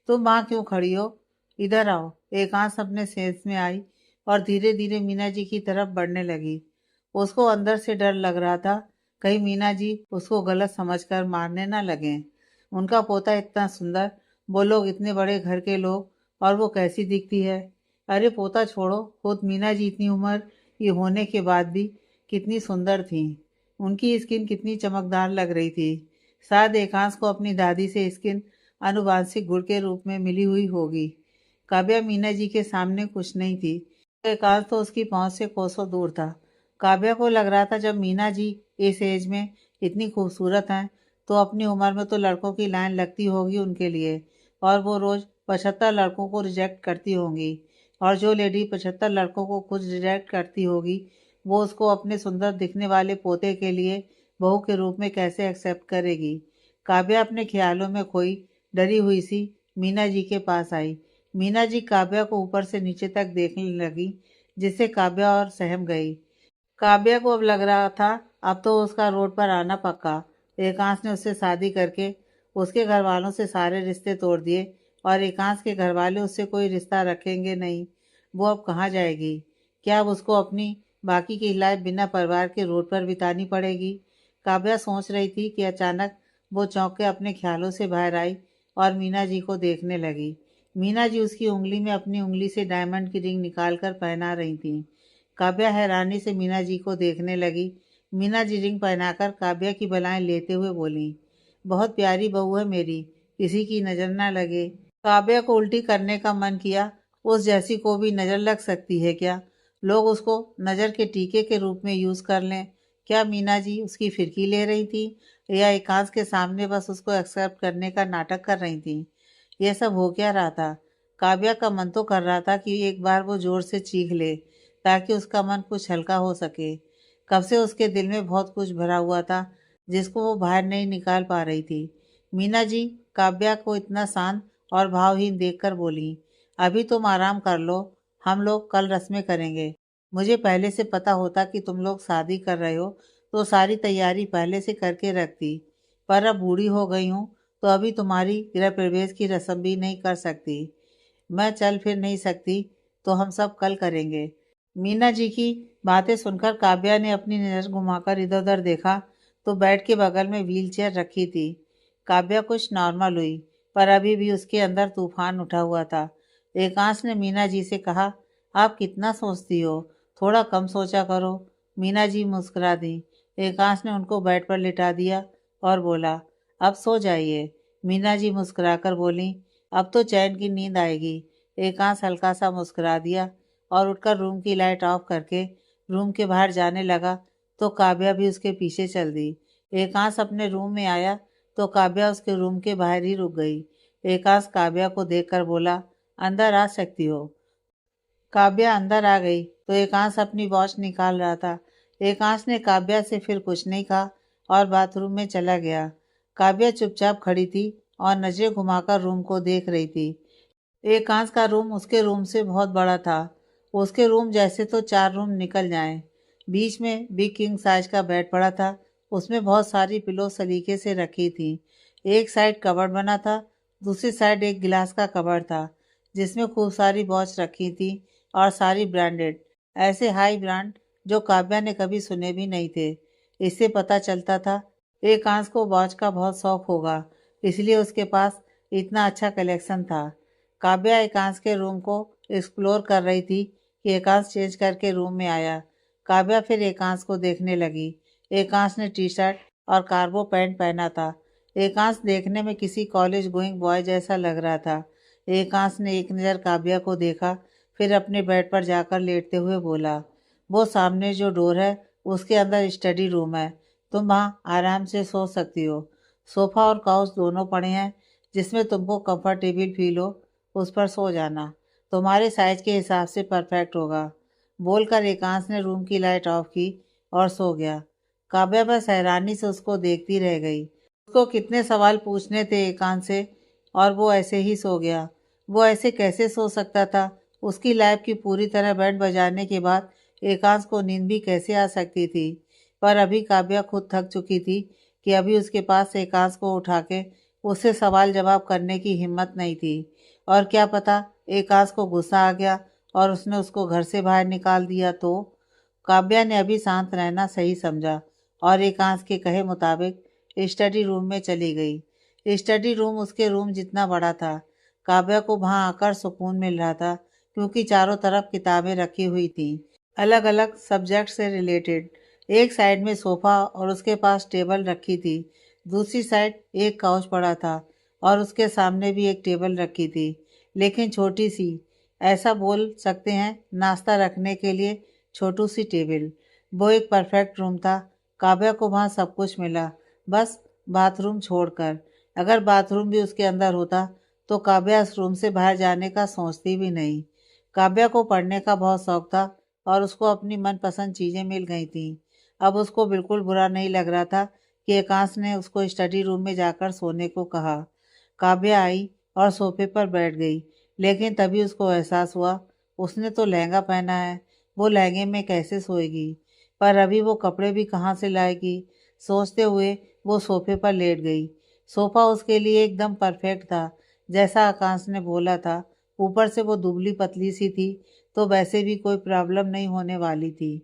तुम वहाँ क्यों खड़ी हो? इधर आओ। एकांश अपने सेंस में आई और धीरे धीरे मीना जी की तरफ बढ़ने लगी। उसको अंदर से डर लग रहा था, कहीं मीना जी उसको गलत समझकर मारने ना लगें। उनका पोता इतना सुंदर, वो लोग इतने बड़े घर के लोग, और वो कैसी दिखती है? अरे पोता छोड़ो, खुद मीना जी इतनी उम्र की होने के बाद भी कितनी सुंदर थी। उनकी स्किन कितनी चमकदार लग रही थी। शायद एकांश को अपनी दादी से स्किन आनुवांशिक गुण के रूप में मिली हुई होगी। काव्या मीना जी के सामने कुछ नहीं थी। एकांश तो उसकी पहुंच से कोसों दूर था। काव्या को लग रहा था, जब मीना जी इस एज में इतनी खूबसूरत हैं तो अपनी उम्र में तो लड़कों की लाइन लगती होगी उनके लिए, और वो रोज़ 75 लड़कों को रिजेक्ट करती होंगी। और जो लेडी 75 लड़कों को खुद रिजेक्ट करती होगी, वो उसको अपने सुंदर दिखने वाले पोते के लिए बहू के रूप में कैसे एक्सेप्ट करेगी? काव्या अपने ख्यालों में खोई डरी हुई सी मीना जी के पास आई। मीना जी काव्या को ऊपर से नीचे तक देखने लगी, जिससे काव्या और सहम गई। काव्या को अब लग रहा था, अब तो उसका रोड पर आना पक्का। एकांश ने उससे शादी करके उसके घर वालों से सारे रिश्ते तोड़ दिए, और एकांश के घर वाले उससे कोई रिश्ता रखेंगे नहीं। वो अब कहाँ जाएगी? क्या अब उसको अपनी बाकी की लाइफ बिना परिवार के रोड पर बितानी पड़ेगी? काव्या सोच रही थी कि अचानक वो चौंक के अपने ख्यालों से बाहर आई और मीना जी को देखने लगी। मीना जी उसकी उंगली में अपनी उंगली से डायमंड की रिंग निकाल कर पहना रही थी। काव्या हैरानी से मीना जी को देखने लगी। मीना जी रिंग पहनाकर काव्या की बलाएं लेते हुए बोली, बहुत प्यारी बहू है मेरी, किसी की नज़र ना लगे। काव्या को उल्टी करने का मन किया, उस जैसी को भी नज़र लग सकती है क्या? लोग उसको नज़र के टीके के रूप में यूज़ कर लें। क्या मीना जी उसकी फिरकी ले रही थी, या एकांश के सामने बस उसको एक्सेप्ट करने का नाटक कर रही थी? यह सब हो क्या रहा था? काव्या का मन तो कर रहा था कि एक बार वो जोर से चीख ले, ताकि उसका मन कुछ हल्का हो सके। कब से उसके दिल में बहुत कुछ भरा हुआ था, जिसको वो बाहर नहीं निकाल पा रही थी। मीना जी काव्या को इतना शांत और भावहीन देखकर बोली, अभी तुम आराम कर लो, हम लोग कल रस्में करेंगे। मुझे पहले से पता होता कि तुम लोग शादी कर रहे हो तो सारी तैयारी पहले से करके रखती, पर अब बूढ़ी हो गई हूँ तो अभी तुम्हारी गृह प्रवेश की रस्म भी नहीं कर सकती। मैं चल फिर नहीं सकती, तो हम सब कल करेंगे। मीना जी की बातें सुनकर काव्या ने अपनी नज़र घुमाकर इधर उधर देखा तो बेड के बगल में व्हीलचेयर रखी थी। काव्या कुछ नॉर्मल हुई, पर अभी भी उसके अंदर तूफान उठा हुआ था। एकांश ने मीना जी से कहा, आप कितना सोचती हो, थोड़ा कम सोचा करो। मीना जी मुस्कुरा दी। एकांश ने उनको बेड पर लिटा दिया और बोला, अब सो जाइए। मीना जी मुस्कुराकर बोली, अब तो चैन की नींद आएगी। एकांश हल्का सा मुस्कुरा दिया और उठकर रूम की लाइट ऑफ करके रूम के बाहर जाने लगा तो काव्या भी उसके पीछे चल दी। एकांश अपने रूम में आया तो काव्या उसके रूम के बाहर ही रुक गई। एकांश काव्या को देखकर बोला, अंदर आ सकती हो। काव्या अंदर आ गई तो एकांश अपनी वॉच निकाल रहा था। एकांश ने काव्या से फिर कुछ नहीं कहा और बाथरूम में चला गया। काव्या चुपचाप खड़ी थी और नजरें घुमाकर रूम को देख रही थी। एकांश का रूम उसके रूम से बहुत बड़ा था। उसके रूम जैसे तो 4 रूम निकल जाएं। बीच में बिग किंग साइज का बेड पड़ा था। उसमें बहुत सारी पिलो सलीके से रखी थी। एक साइड कबर्ड बना था, दूसरी साइड एक गिलास का कबर्ड था जिसमें खूब सारी वॉच रखी थी और सारी ब्रांडेड, ऐसे हाई ब्रांड जो काव्या ने कभी सुने भी नहीं थे। इससे पता चलता था एकांश को वॉच का बहुत शौक होगा, इसलिए उसके पास इतना अच्छा कलेक्शन था। काव्या एकांश के रूम को एक्सप्लोर कर रही थी कि एकांश चेंज करके रूम में आया। काव्या फिर एकांश को देखने लगी। एकांश ने टी शर्ट और कार्गो पैंट पहना था। एकांश देखने में किसी कॉलेज गोइंग बॉय जैसा लग रहा था। एकांश ने एक नज़र काव्या को देखा, फिर अपने बेड पर जाकर लेटते हुए बोला, वो सामने जो डोर है उसके अंदर स्टडी रूम है, तुम वहाँ आराम से सो सकती हो। सोफा और काउच दोनों पड़े हैं, जिसमें तुमको कंफर्टेबल फील हो उस पर सो जाना, तुम्हारे साइज के हिसाब से परफेक्ट होगा। बोलकर एकांश ने रूम की लाइट ऑफ की और सो गया। काव्या बस हैरानी से उसको देखती रह गई। उसको कितने सवाल पूछने थे एकांश से, और वो ऐसे ही सो गया। वो ऐसे कैसे सो सकता था? उसकी लाइफ की पूरी तरह बैंड बजाने के बाद एकांश को नींद भी कैसे आ सकती थी? पर अभी काव्या खुद थक चुकी थी कि अभी उसके पास एकांश को उठा के उससे सवाल जवाब करने की हिम्मत नहीं थी। और क्या पता एकांश को गुस्सा आ गया और उसने उसको घर से बाहर निकाल दिया तो? काव्या ने अभी शांत रहना सही समझा और एकांश के कहे मुताबिक स्टडी रूम में चली गई। स्टडी रूम उसके रूम जितना बड़ा था। काव्या को वहां आकर सुकून मिल रहा था क्योंकि चारों तरफ किताबें रखी हुई थी, अलग अलग सब्जेक्ट से रिलेटेड। एक साइड में सोफा और उसके पास टेबल रखी थी, दूसरी साइड एक काउच पड़ा था और उसके सामने भी एक टेबल रखी थी, लेकिन छोटी सी, ऐसा बोल सकते हैं नाश्ता रखने के लिए छोटू सी टेबल। वो एक परफेक्ट रूम था। काव्या को वहाँ सब कुछ मिला, बस बाथरूम छोड़कर। अगर बाथरूम भी उसके अंदर होता तो काव्या इस रूम से बाहर जाने का सोचती भी नहीं। काव्या को पढ़ने का बहुत शौक था और उसको अपनी मनपसंद चीज़ें मिल गई थीं। अब उसको बिल्कुल बुरा नहीं लग रहा था कि एकांश ने उसको स्टडी रूम में जाकर सोने को कहा। काव्या आई और सोफे पर बैठ गई, लेकिन तभी उसको एहसास हुआ उसने तो लहंगा पहना है, वो लहंगे में कैसे सोएगी? पर अभी वो कपड़े भी कहाँ से लाएगी? सोचते हुए वो सोफे पर लेट गई। सोफा उसके लिए एकदम परफेक्ट था, जैसा आकाश ने बोला था। ऊपर से वो दुबली पतली सी थी, तो वैसे भी कोई प्रॉब्लम नहीं होने वाली थी।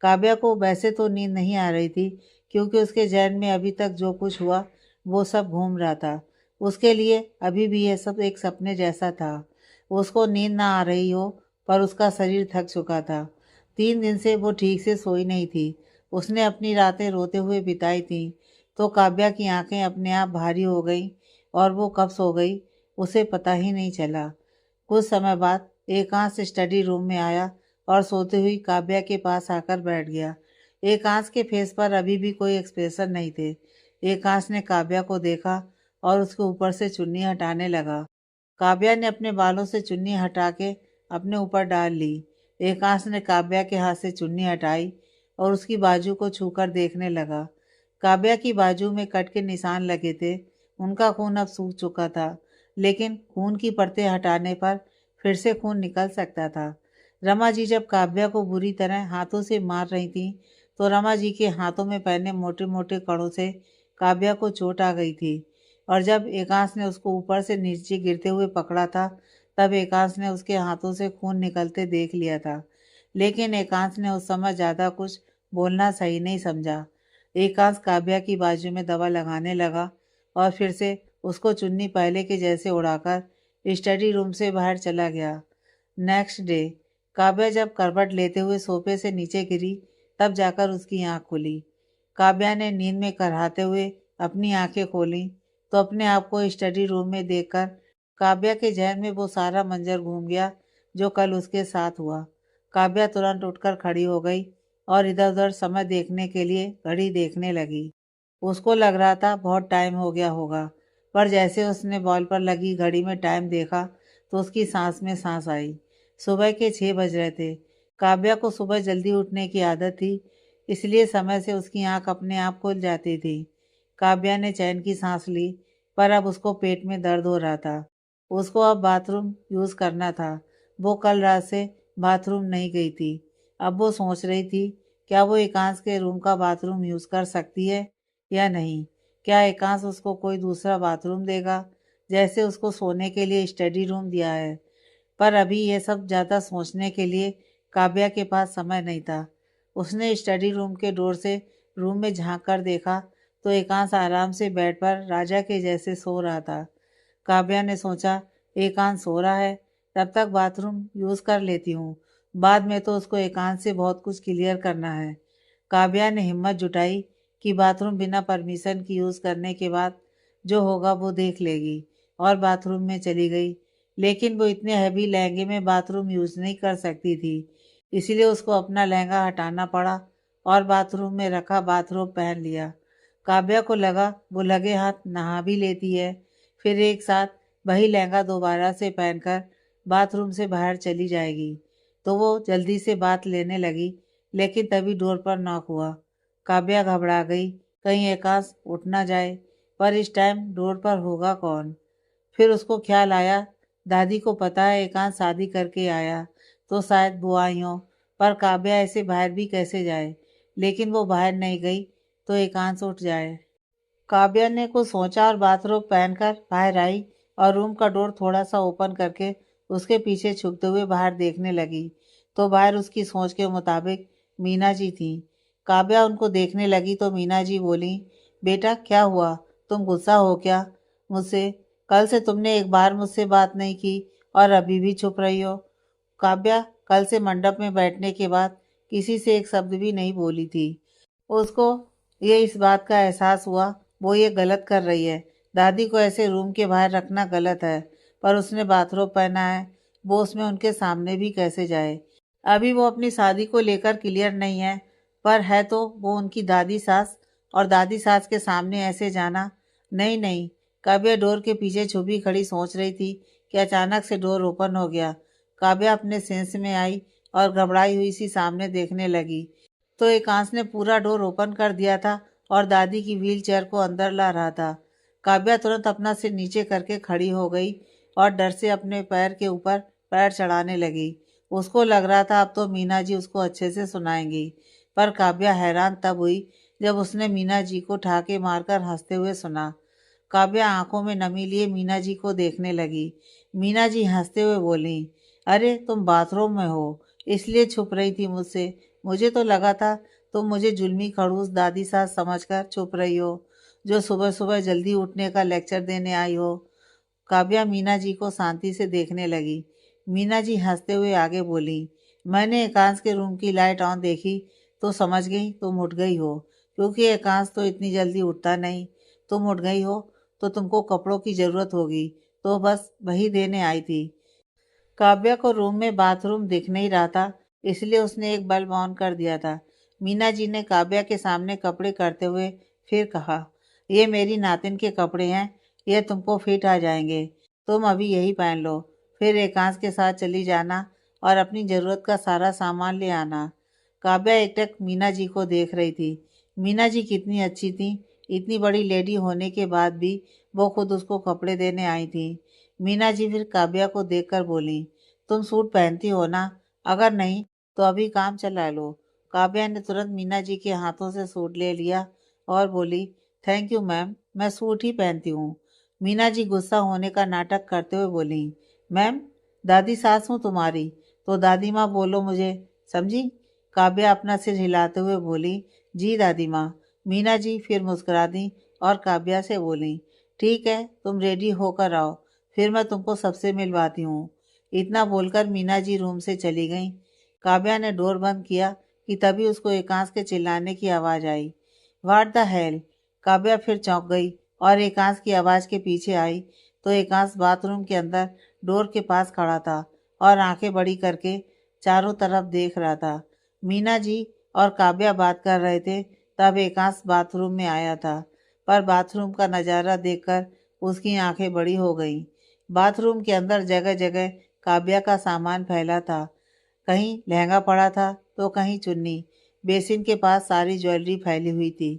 काव्या को वैसे तो नींद नहीं आ रही थी, क्योंकि उसके जहन में अभी तक जो कुछ हुआ वो सब घूम रहा था। उसके लिए अभी भी यह सब एक सपने जैसा था। उसको नींद ना आ रही हो, पर उसका शरीर थक चुका था। 3 दिन से वो ठीक से सोई नहीं थी। उसने अपनी रातें रोते हुए बिताई थीं, तो काव्या की आंखें अपने आप भारी हो गईं और वो कब सो गई उसे पता ही नहीं चला। कुछ समय बाद एकांश स्टडी रूम में आया और सोती हुई काव्या के पास आकर बैठ गया। एकांश के फेस पर अभी भी कोई एक्सप्रेशन नहीं थे। एकांश ने काव्या को देखा और उसके ऊपर से चुन्नी हटाने लगा। काव्या ने अपने बालों से चुन्नी हटा के अपने ऊपर डाल ली। एकांश ने काव्या के हाथ से चुन्नी हटाई और उसकी बाजू को छूकर देखने लगा। काव्या की बाजू में कट के निशान लगे थे। उनका खून अब सूख चुका था, लेकिन खून की परतें हटाने पर फिर से खून निकल सकता था। रमा जी जब काव्या को बुरी तरह हाथों से मार रही थी, तो रमा जी के हाथों में पहने मोटे मोटे कड़ों से काव्या को चोट आ गई थी। और जब एकांश ने उसको ऊपर से नीचे गिरते हुए पकड़ा था, तब एकांश ने उसके हाथों से खून निकलते देख लिया था। लेकिन एकांश ने उस समय ज़्यादा कुछ बोलना सही नहीं समझा। एकांश काव्या की बाजू में दवा लगाने लगा और फिर से उसको चुन्नी पहले के जैसे उड़ाकर स्टडी रूम से बाहर चला गया। नेक्स्ट डे काव्या जब करवट लेते हुए सोफे से नीचे गिरी, तब जाकर उसकी आंख खुली। काव्या ने नींद में कराहते हुए अपनी आंखें खोलीं तो अपने आप को स्टडी रूम में देखकर काव्या के जहन में वो सारा मंजर घूम गया जो कल उसके साथ हुआ। काव्या तुरंत उठकर खड़ी हो गई और इधर उधर समय देखने के लिए घड़ी देखने लगी। उसको लग रहा था बहुत टाइम हो गया होगा, पर जैसे उसने बॉल पर लगी घड़ी में टाइम देखा तो उसकी सांस में सांस आई। सुबह के 6 बज रहे थे। काव्या को सुबह जल्दी उठने की आदत थी, इसलिए समय से उसकी आंख अपने आप खुल जाती थी। काव्या ने चैन की सांस ली, पर अब उसको पेट में दर्द हो रहा था। उसको अब बाथरूम यूज़ करना था। वो कल रात से बाथरूम नहीं गई थी। अब वो सोच रही थी, क्या वो एकांश के रूम का बाथरूम यूज़ कर सकती है या नहीं। क्या एकांश उसको कोई दूसरा बाथरूम देगा, जैसे उसको सोने के लिए स्टडी रूम दिया है। पर अभी ये सब ज़्यादा सोचने के लिए काव्या के पास समय नहीं था। उसने स्टडी रूम के डोर से रूम में झांक कर देखा तो एकांश आराम से बेड पर राजा के जैसे सो रहा था। काव्या ने सोचा, एकांश सो रहा है, तब तक बाथरूम यूज़ कर लेती हूँ। बाद में तो उसको एकांश से बहुत कुछ क्लियर करना है। काव्या ने हिम्मत जुटाई कि बाथरूम बिना परमिशन की यूज़ करने के बाद जो होगा वो देख लेगी, और बाथरूम में चली गई। लेकिन वो इतने हैवी लहंगे में बाथरूम यूज़ नहीं कर सकती थी, इसीलिए उसको अपना लहंगा हटाना पड़ा और बाथरूम में रखा बाथरोब पहन लिया। काव्या को लगा वो लगे हाथ नहा भी लेती है, फिर एक साथ वही लहंगा दोबारा से पहनकर बाथरूम से बाहर चली जाएगी। तो वो जल्दी से बात लेने लगी, लेकिन तभी डोर पर नॉक हुआ। काव्या घबरा गई, कहीं एकांश उठ ना जाए, पर इस टाइम डोर पर होगा कौन। फिर उसको ख्याल आया, दादी को पता है एकांश शादी करके आया, तो शायद वो आई हो। पर काव्या ऐसे बाहर भी कैसे जाए। लेकिन वो बाहर नहीं गई तो एकांश उठ जाए। काव्या ने कुछ सोचा और बाथरोब पहनकर बाहर आई और रूम का डोर थोड़ा सा ओपन करके उसके पीछे छुपते हुए बाहर देखने लगी, तो बाहर उसकी सोच के मुताबिक मीना जी थी। काव्या उनको देखने लगी तो मीना जी बोली, बेटा क्या हुआ, तुम गुस्सा हो क्या मुझसे। कल से तुमने एक बार मुझसे बात नहीं की और अभी भी चुप रही हो। काव्या कल से मंडप में बैठने के बाद किसी से एक शब्द भी नहीं बोली थी। उसको ये इस बात का एहसास हुआ वो ये गलत कर रही है। दादी को ऐसे रूम के बाहर रखना गलत है, पर उसने बाथरोब पहना है, वो उसमें उनके सामने भी कैसे जाए। अभी वो अपनी शादी को लेकर क्लियर नहीं है, पर है तो वो उनकी दादी सास, और दादी सास के सामने ऐसे जाना। नहीं नहीं। काव्या डोर के पीछे छुपी खड़ी सोच रही थी कि अचानक से डोर ओपन हो गया। काव्या अपने सेंस में आई और घबराई हुई सी सामने देखने लगी, तो एकांश ने पूरा डोर ओपन कर दिया था और दादी की व्हील चेयर को अंदर ला रहा था। काव्या तुरंत अपना सिर नीचे करके खड़ी हो गई और डर से अपने पैर के ऊपर पैर चढ़ाने लगी। उसको लग रहा था अब तो मीना जी उसको अच्छे से सुनाएंगी। पर काव्या हैरान तब हुई जब उसने मीना जी को ठाके मारकर हंसते हुए सुना। काव्या आंखों में नमी लिए मीना जी को देखने लगी। मीना जी हंसते हुए बोली, अरे तुम बाथरूम में हो इसलिए छुप रही थी मुझसे। मुझे तो लगा था तुम मुझे जुल्मी खड़ूस दादी सास समझकर छुप रही हो, जो सुबह सुबह जल्दी उठने का लेक्चर देने आई हो। काव्या मीना जी को शांति से देखने लगी। मीना जी हंसते हुए आगे बोली, मैंने एकांश के रूम की लाइट ऑन देखी तो समझ गई तुम उठ गई हो, क्योंकि एकांश तो इतनी जल्दी उठता नहीं। तुम उठ गई हो तो तुमको कपड़ों की ज़रूरत होगी, तो बस वही देने आई थी। काव्या को रूम में बाथरूम दिख नहीं रहा था, इसलिए उसने एक बल्ब ऑन कर दिया था। मीना जी ने काव्या के सामने कपड़े करते हुए फिर कहा, ये मेरी नातिन के कपड़े हैं, ये तुमको फिट आ जाएंगे, तुम अभी यही पहन लो, फिर एकांश के साथ चली जाना और अपनी ज़रूरत का सारा सामान ले आना। काव्या एकटक मीना जी को देख रही थी। मीना जी कितनी अच्छी थी, इतनी बड़ी लेडी होने के बाद भी वो खुद उसको कपड़े देने आई थी। मीना जी फिर काव्या को देखकर बोली, तुम सूट पहनती हो ना, अगर नहीं तो अभी काम चला लो। काव्या ने तुरंत मीना जी के हाथों से सूट ले लिया और बोली, थैंक यू मैम, मैं सूट ही पहनती हूँ। मीना जी गुस्सा होने का नाटक करते हुए बोली, मैम दादी सास हूँ तुम्हारी, तो दादी माँ बोलो मुझे, समझी? काव्या अपना सिर हिलाते हुए बोली, जी दादी माँ। मीना जी फिर मुस्कुरा दी और काव्या से बोली, ठीक है, तुम रेडी होकर आओ, फिर मैं तुमको सबसे मिलवाती हूँ। इतना बोलकर मीना जी रूम से चली गईं। काव्या ने डोर बंद किया कि तभी उसको एकांश के चिल्लाने की आवाज़ आई। What the hell! काव्या फिर चौंक गई और एकांश की आवाज़ के पीछे आई तो एकांश बाथरूम के अंदर डोर के पास खड़ा था और आंखें बड़ी करके चारों तरफ देख रहा था। मीना जी और काव्या बात कर रहे थे तब एकांश बाथरूम में आया था, पर बाथरूम का नज़ारा देखकर उसकी आंखें बड़ी हो गईं। बाथरूम के अंदर जगह जगह काव्या का सामान फैला था। कहीं लहंगा पड़ा था तो कहीं चुन्नी। बेसिन के पास सारी ज्वेलरी फैली हुई थी।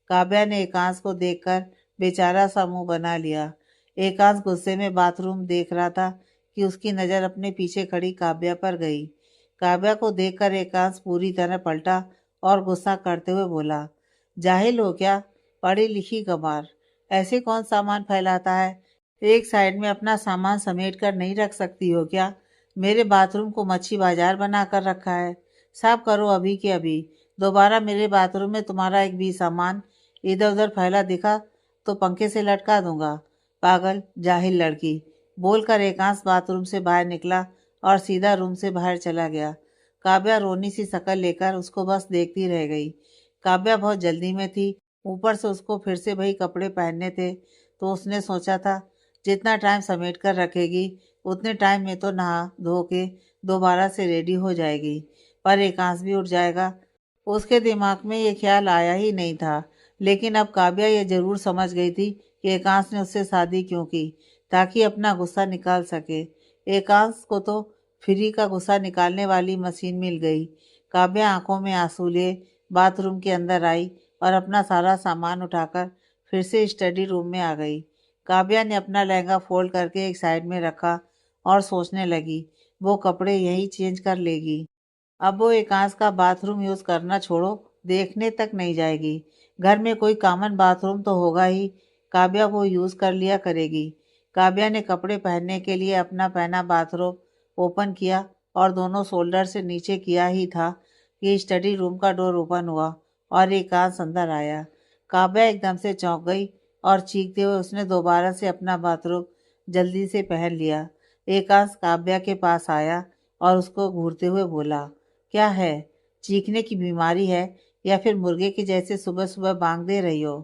काव्या ने एकांश को देखकर बेचारा सा मुंह बना लिया। एकांश गुस्से में बाथरूम देख रहा था कि उसकी नज़र अपने पीछे खड़ी काव्या पर गई। काव्या को देखकर एकांश पूरी तरह पलटा और गुस्सा करते हुए बोला, जाहिल हो क्या? पढ़ी लिखी गंवार, ऐसे कौन सामान फैलाता है? एक साइड में अपना सामान समेट कर नहीं रख सकती हो क्या? मेरे बाथरूम को मच्छी बाजार बना कर रखा है। साफ करो अभी के अभी। दोबारा मेरे बाथरूम में तुम्हारा एक भी सामान इधर उधर फैला दिखा तो पंखे से लटका दूंगा। पागल जाहिल लड़की, बोलकर एकांश बाथरूम से बाहर निकला और सीधा रूम से बाहर चला गया। काव्या रोनी सी शक्ल लेकर उसको बस देखती रह गई। काव्या बहुत जल्दी में थी, ऊपर से उसको फिर से वही कपड़े पहनने थे, तो उसने सोचा था जितना टाइम समेट कर रखेगी उतने टाइम में तो नहा धो के दोबारा से रेडी हो जाएगी। पर एकांश भी उठ जाएगा, उसके दिमाग में ये ख्याल आया ही नहीं था। लेकिन अब काव्या ये जरूर समझ गई थी कि एकांश ने उससे शादी क्यों की, ताकि अपना गुस्सा निकाल सके। एकांश को तो फ्री का गुस्सा निकालने वाली मशीन मिल गई। काव्या आंखों में आंसू लिए बाथरूम के अंदर आई और अपना सारा सामान उठाकर फिर से स्टडी रूम में आ गई। काव्या ने अपना लहंगा फोल्ड करके एक साइड में रखा और सोचने लगी, वो कपड़े यहीं चेंज कर लेगी। अब वो एकांश का बाथरूम यूज़ करना छोड़ो, देखने तक नहीं जाएगी। घर में कोई कॉमन बाथरूम तो होगा ही, काव्या वो यूज़ कर लिया करेगी। काव्या ने कपड़े पहनने के लिए अपना पहना बाथरोब ओपन किया और दोनों शोल्डर से नीचे किया ही था कि स्टडी रूम का डोर ओपन हुआ और एकांश अंदर आया। काव्या एकदम से चौंक गई और चीखते हुए उसने दोबारा से अपना बाथरोब जल्दी से पहन लिया। एकांश काव्या के पास आया और उसको घूरते हुए बोला, क्या है? चीखने की बीमारी है या फिर मुर्गे की जैसे सुबह सुबह बांग दे रही हो?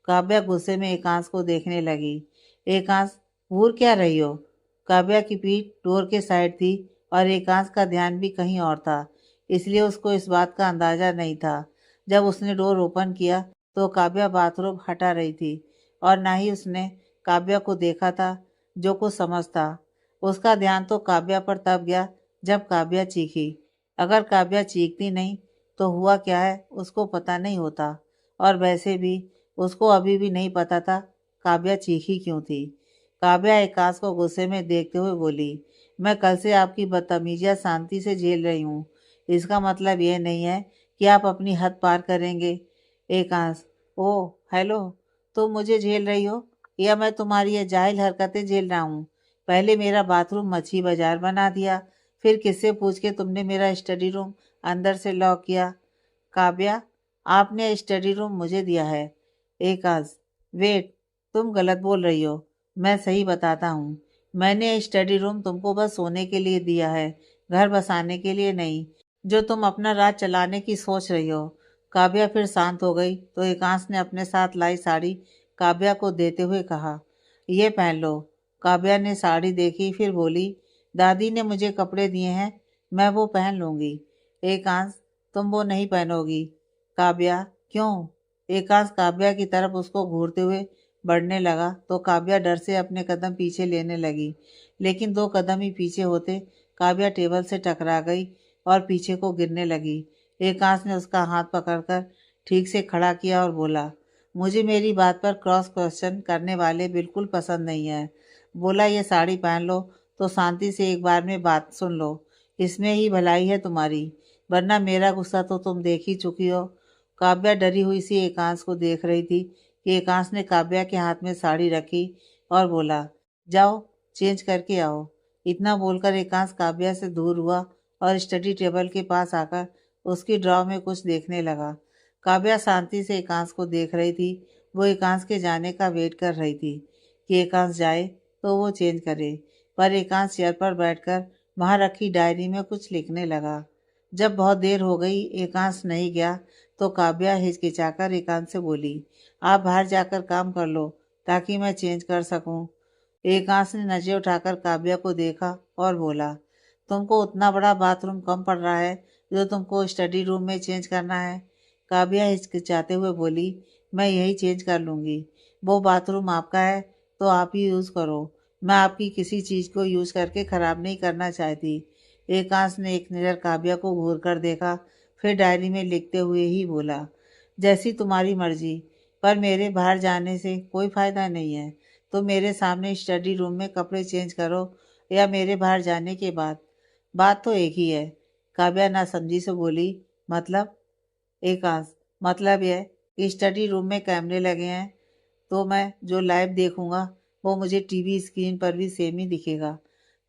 काव्या गुस्से में एकांश को देखने लगी। एकांश, घूर क्या रही हो? काव्या की पीठ डोर के साइड थी और एकांश का ध्यान भी कहीं और था, इसलिए उसको इस बात का अंदाजा नहीं था। जब उसने डोर ओपन किया तो काव्या बाथरूम हटा रही थी और ना ही उसने काव्या को देखा था। जो कुछ समझ था, उसका ध्यान तो काव्या पर तब गया जब काव्या चीखी। अगर काव्या चीखती नहीं तो हुआ क्या है उसको पता नहीं होता, और वैसे भी उसको अभी भी नहीं पता था काव्या चीखी क्यों थी। काव्या एकांश को गुस्से में देखते हुए बोली, मैं कल से आपकी बदतमीजियां शांति से झेल रही हूँ, इसका मतलब यह नहीं है कि आप अपनी हद पार करेंगे। एकांश, ओ हेलो, तुम मुझे झेल रही हो या मैं तुम्हारी ये जाहिल हरकतें झेल रहा हूँ? पहले मेरा बाथरूम मच्छी बाजार बना दिया, फिर किससे पूछ के तुमने मेरा स्टडी रूम अंदर से लॉक किया। काव्या, आपने स्टडी रूम मुझे दिया है। एकांश, वेट, तुम गलत बोल रही हो। मैं सही बताता हूँ। मैंने स्टडी रूम तुमको बस सोने के लिए दिया है, घर बसाने के लिए नहीं, जो तुम अपना राज चलाने की सोच रही हो। काव्या फिर शांत हो गई तो एकांश ने अपने साथ लाई साड़ी काव्या को देते हुए कहा, ये पहन लो। काव्या ने साड़ी देखी फिर बोली, दादी ने मुझे कपड़े दिए हैं, मैं वो पहन लूंगी। एकांश, तुम वो नहीं पहनोगी। काव्या, क्यों? एकांश काव्या की तरफ उसको घूरते हुए बढ़ने लगा तो काव्या डर से अपने कदम पीछे लेने लगी, लेकिन 2 कदम ही पीछे होते काव्या टेबल से टकरा गई और पीछे को गिरने लगी। एकांश ने उसका हाथ पकड़कर ठीक से खड़ा किया और बोला, मुझे मेरी बात पर क्रॉस क्वेश्चन करने वाले बिल्कुल पसंद नहीं है। बोला, ये साड़ी पहन लो तो शांति से एक बार में बात सुन लो, इसमें ही भलाई है तुम्हारी, वरना मेरा गुस्सा तो तुम देख ही चुकी हो। काव्या डरी हुई सी एकांश को देख रही थी कि एकांश ने काव्या के हाथ में साड़ी रखी और बोला, जाओ चेंज करके आओ। इतना बोलकर एकांश काव्या से दूर हुआ और स्टडी टेबल के पास आकर उसकी ड्रॉ में कुछ देखने लगा। काव्या शांति से एकांश को देख रही थी। वो एकांश के जाने का वेट कर रही थी कि एकांश जाए तो वो चेंज करे, पर एकांश चेयर पर बैठकर वहां रखी डायरी में कुछ लिखने लगा। जब बहुत देर हो गई एकांश नहीं गया तो काव्या हिचकिचाकर एकांश से बोली, आप बाहर जाकर काम कर लो ताकि मैं चेंज कर सकूं। एकांश ने नजरें उठाकर काव्या को देखा और बोला, तुमको उतना बड़ा बाथरूम कम पड़ रहा है जो तुमको स्टडी रूम में चेंज करना है? काव्या हिचकिचाते हुए बोली, मैं यही चेंज कर लूंगी। वो बाथरूम आपका है तो आप ही यूज़ करो। मैं आपकी किसी चीज़ को यूज़ करके ख़राब नहीं करना चाहती। एकांश ने एक नज़र काव्या को घूर कर देखा, फिर डायरी में लिखते हुए ही बोला, जैसी तुम्हारी मर्जी, पर मेरे बाहर जाने से कोई फ़ायदा नहीं है। तो मेरे सामने स्टडी रूम में कपड़े चेंज करो या मेरे बाहर जाने के बाद, बात तो एक ही है। काव्या नासमझी से बोली, मतलब? एकांश, मतलब यह कि स्टडी रूम में कैमरे लगे हैं तो मैं जो लाइव देखूंगा वो मुझे टीवी स्क्रीन पर भी सेम ही दिखेगा।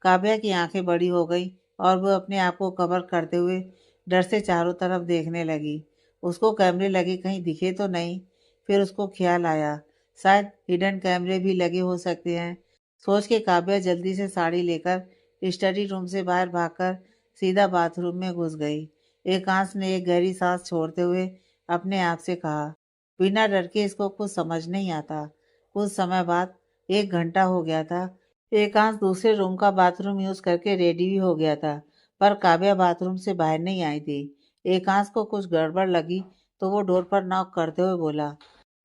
काव्या की आंखें बड़ी हो गई और वो अपने आप को कवर करते हुए डर से चारों तरफ देखने लगी। उसको कैमरे लगे कहीं दिखे तो नहीं। फिर उसको ख्याल आया, शायद हिडन कैमरे भी लगे हो सकते हैं। सोच के काव्या जल्दी से साड़ी लेकर स्टडी रूम से बाहर भागकर सीधा बाथरूम में घुस गई। एकांश ने एक गहरी सांस छोड़ते हुए अपने आप से कहा, बिना डर के इसको कुछ समझ नहीं आता। कुछ समय बाद 1 घंटा हो गया था। एकांश दूसरे रूम का बाथरूम यूज करके रेडी भी हो गया था, पर काव्या बाथरूम से बाहर नहीं आई थी। एकांश को कुछ गड़बड़ लगी तो वो डोर पर नॉक करते हुए बोला,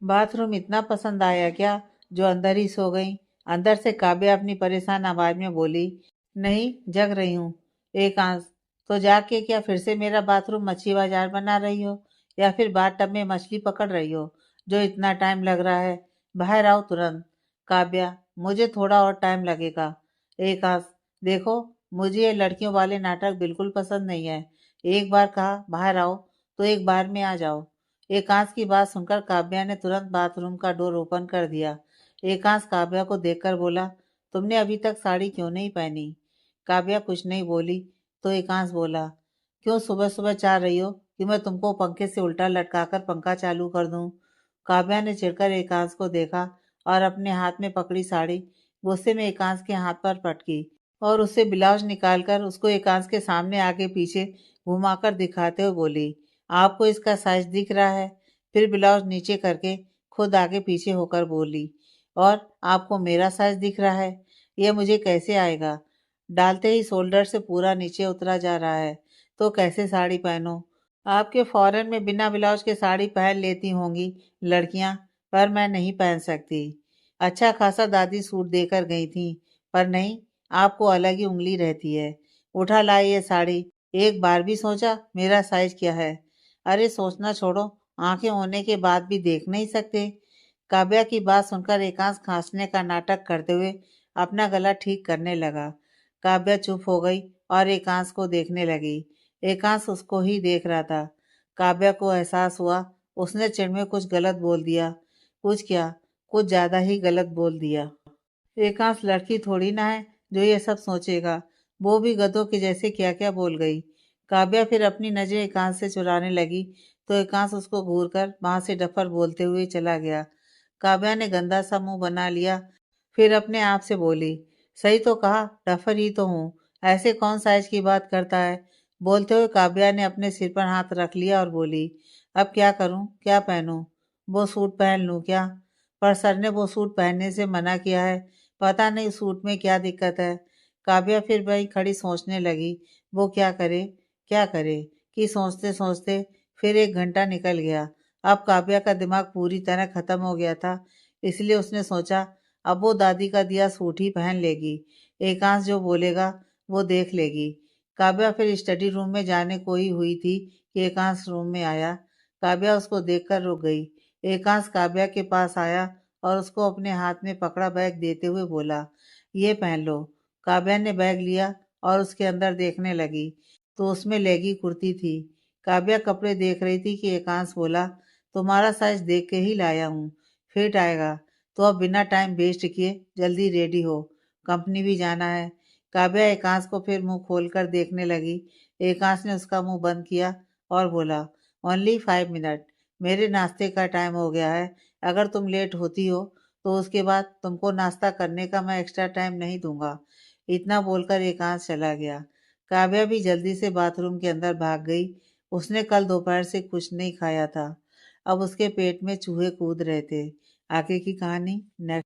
बाथरूम इतना पसंद आया क्या जो अंदर ही सो गई? अंदर से काव्या अपनी परेशान आवाज में बोली, नहीं, जग रही हूँ। एकांश, तो जाग के क्या फिर से मेरा बाथरूम मच्छी बाजार बना रही हो या फिर बाथटब में मछली पकड़ रही हो जो इतना टाइम लग रहा है? बाहर आओ तुरंत। काव्या, मुझे थोड़ा और टाइम लगेगा। एकांश, देखो, मुझे ये लड़कियों वाले नाटक बिल्कुल पसंद नहीं है। एक बार कहा बाहर आओ तो एक बार में आ जाओ। एकांश की बात सुनकर काव्या ने तुरंत बाथरूम का डोर ओपन कर दिया। एकांश काव्या को देखकर बोला, तुमने अभी तक साड़ी क्यों नहीं पहनी? काव्या कुछ नहीं बोली तो एकांश बोला, क्यों सुबह सुबह चाह रही हो कि मैं तुमको पंखे से उल्टा लटकाकर पंखा चालू कर दूं? काव्या ने चिढ़कर एकांश को देखा और अपने हाथ में पकड़ी साड़ी गुस्से में एकांश के हाथ पर पटकी और उससे ब्लाउज निकालकर उसको एकांश के सामने आगे पीछे घुमाकर दिखाते हुए बोली, आपको इसका साइज दिख रहा है? फिर ब्लाउज नीचे करके खुद आगे पीछे होकर बोली, और आपको मेरा साइज दिख रहा है? यह मुझे कैसे आएगा? डालते ही शोल्डर से पूरा नीचे उतरा जा रहा है तो कैसे साड़ी पहनो? आपके फॉरेन में बिना ब्लाउज के साड़ी पहन लेती होंगी लड़कियां, पर मैं नहीं पहन सकती। अच्छा खासा दादी सूट देकर गई थी, पर नहीं, आपको अलग ही उंगली रहती है। उठा लाई ये साड़ी, एक बार भी सोचा मेरा साइज क्या है? अरे सोचना छोड़ो, आंखें होने के बाद भी देख नहीं सकते? काव्या की बात सुनकर एकांश खांसने का नाटक करते हुए अपना गला ठीक करने लगा। काव्या चुप हो गई और एकांश को देखने लगी। एकांश उसको ही देख रहा था। काव्या को एहसास हुआ उसने चिढ़ में कुछ गलत बोल दिया। कुछ क्या, कुछ ज्यादा ही गलत बोल दिया। एकांश लड़की थोड़ी ना है जो ये सब सोचेगा। वो भी गधों के जैसे क्या क्या बोल गई। काव्या फिर अपनी नजर एकांश से चुराने लगी तो एकांश उसको घूर कर वहां से डफर बोलते हुए चला गया। काव्या ने गंदा सा मुंह बना लिया, फिर अपने आप से बोली, सही तो कहा, डफर ही तो हूँ। ऐसे कौन साइज की बात करता है? बोलते हुए काव्या ने अपने सिर पर हाथ रख लिया और बोली, अब क्या करूं, क्या पहनूं? वो सूट पहन लूं क्या? पर सर ने वो सूट पहनने से मना किया है। पता नहीं सूट में क्या दिक्कत है। काव्या फिर वही खड़ी सोचने लगी, वो क्या करे, क्या करे, कि सोचते सोचते फिर 1 घंटा निकल गया। अब काव्या का दिमाग पूरी तरह खत्म हो गया था, इसलिए उसने सोचा अब वो दादी का दिया सूट ही पहन लेगी। एकांश जो बोलेगा वो देख लेगी। काव्या फिर स्टडी रूम में जाने को ही हुई थी कि एकांश रूम में आया। काव्या उसको देखकर रुक गई। एकांश काव्या के पास आया और उसको अपने हाथ में पकड़ा बैग देते हुए बोला, ये पहन लो। काव्या ने बैग लिया और उसके अंदर देखने लगी तो उसमें लेगी कुर्ती थी। काव्या कपड़े देख रही थी कि एकांश बोला, तुम्हारा साइज देख के ही लाया हूँ, फिट आएगा। तो अब बिना टाइम वेस्ट किए जल्दी रेडी हो, कंपनी भी जाना है। काव्या एकांश को फिर मुंह खोलकर देखने लगी। एकांश ने उसका मुंह बंद किया और बोला, ओनली 5 मिनट, मेरे नाश्ते का टाइम हो गया है। अगर तुम लेट होती हो तो उसके बाद तुमको नाश्ता करने का मैं एक्स्ट्रा टाइम नहीं दूंगा। इतना बोलकर एकांश चला गया। काव्या भी जल्दी से बाथरूम के अंदर भाग गई। उसने कल दोपहर से कुछ नहीं खाया था। अब उसके पेट में चूहे कूद रहे थे। आगे की कहानी नेक्स्ट।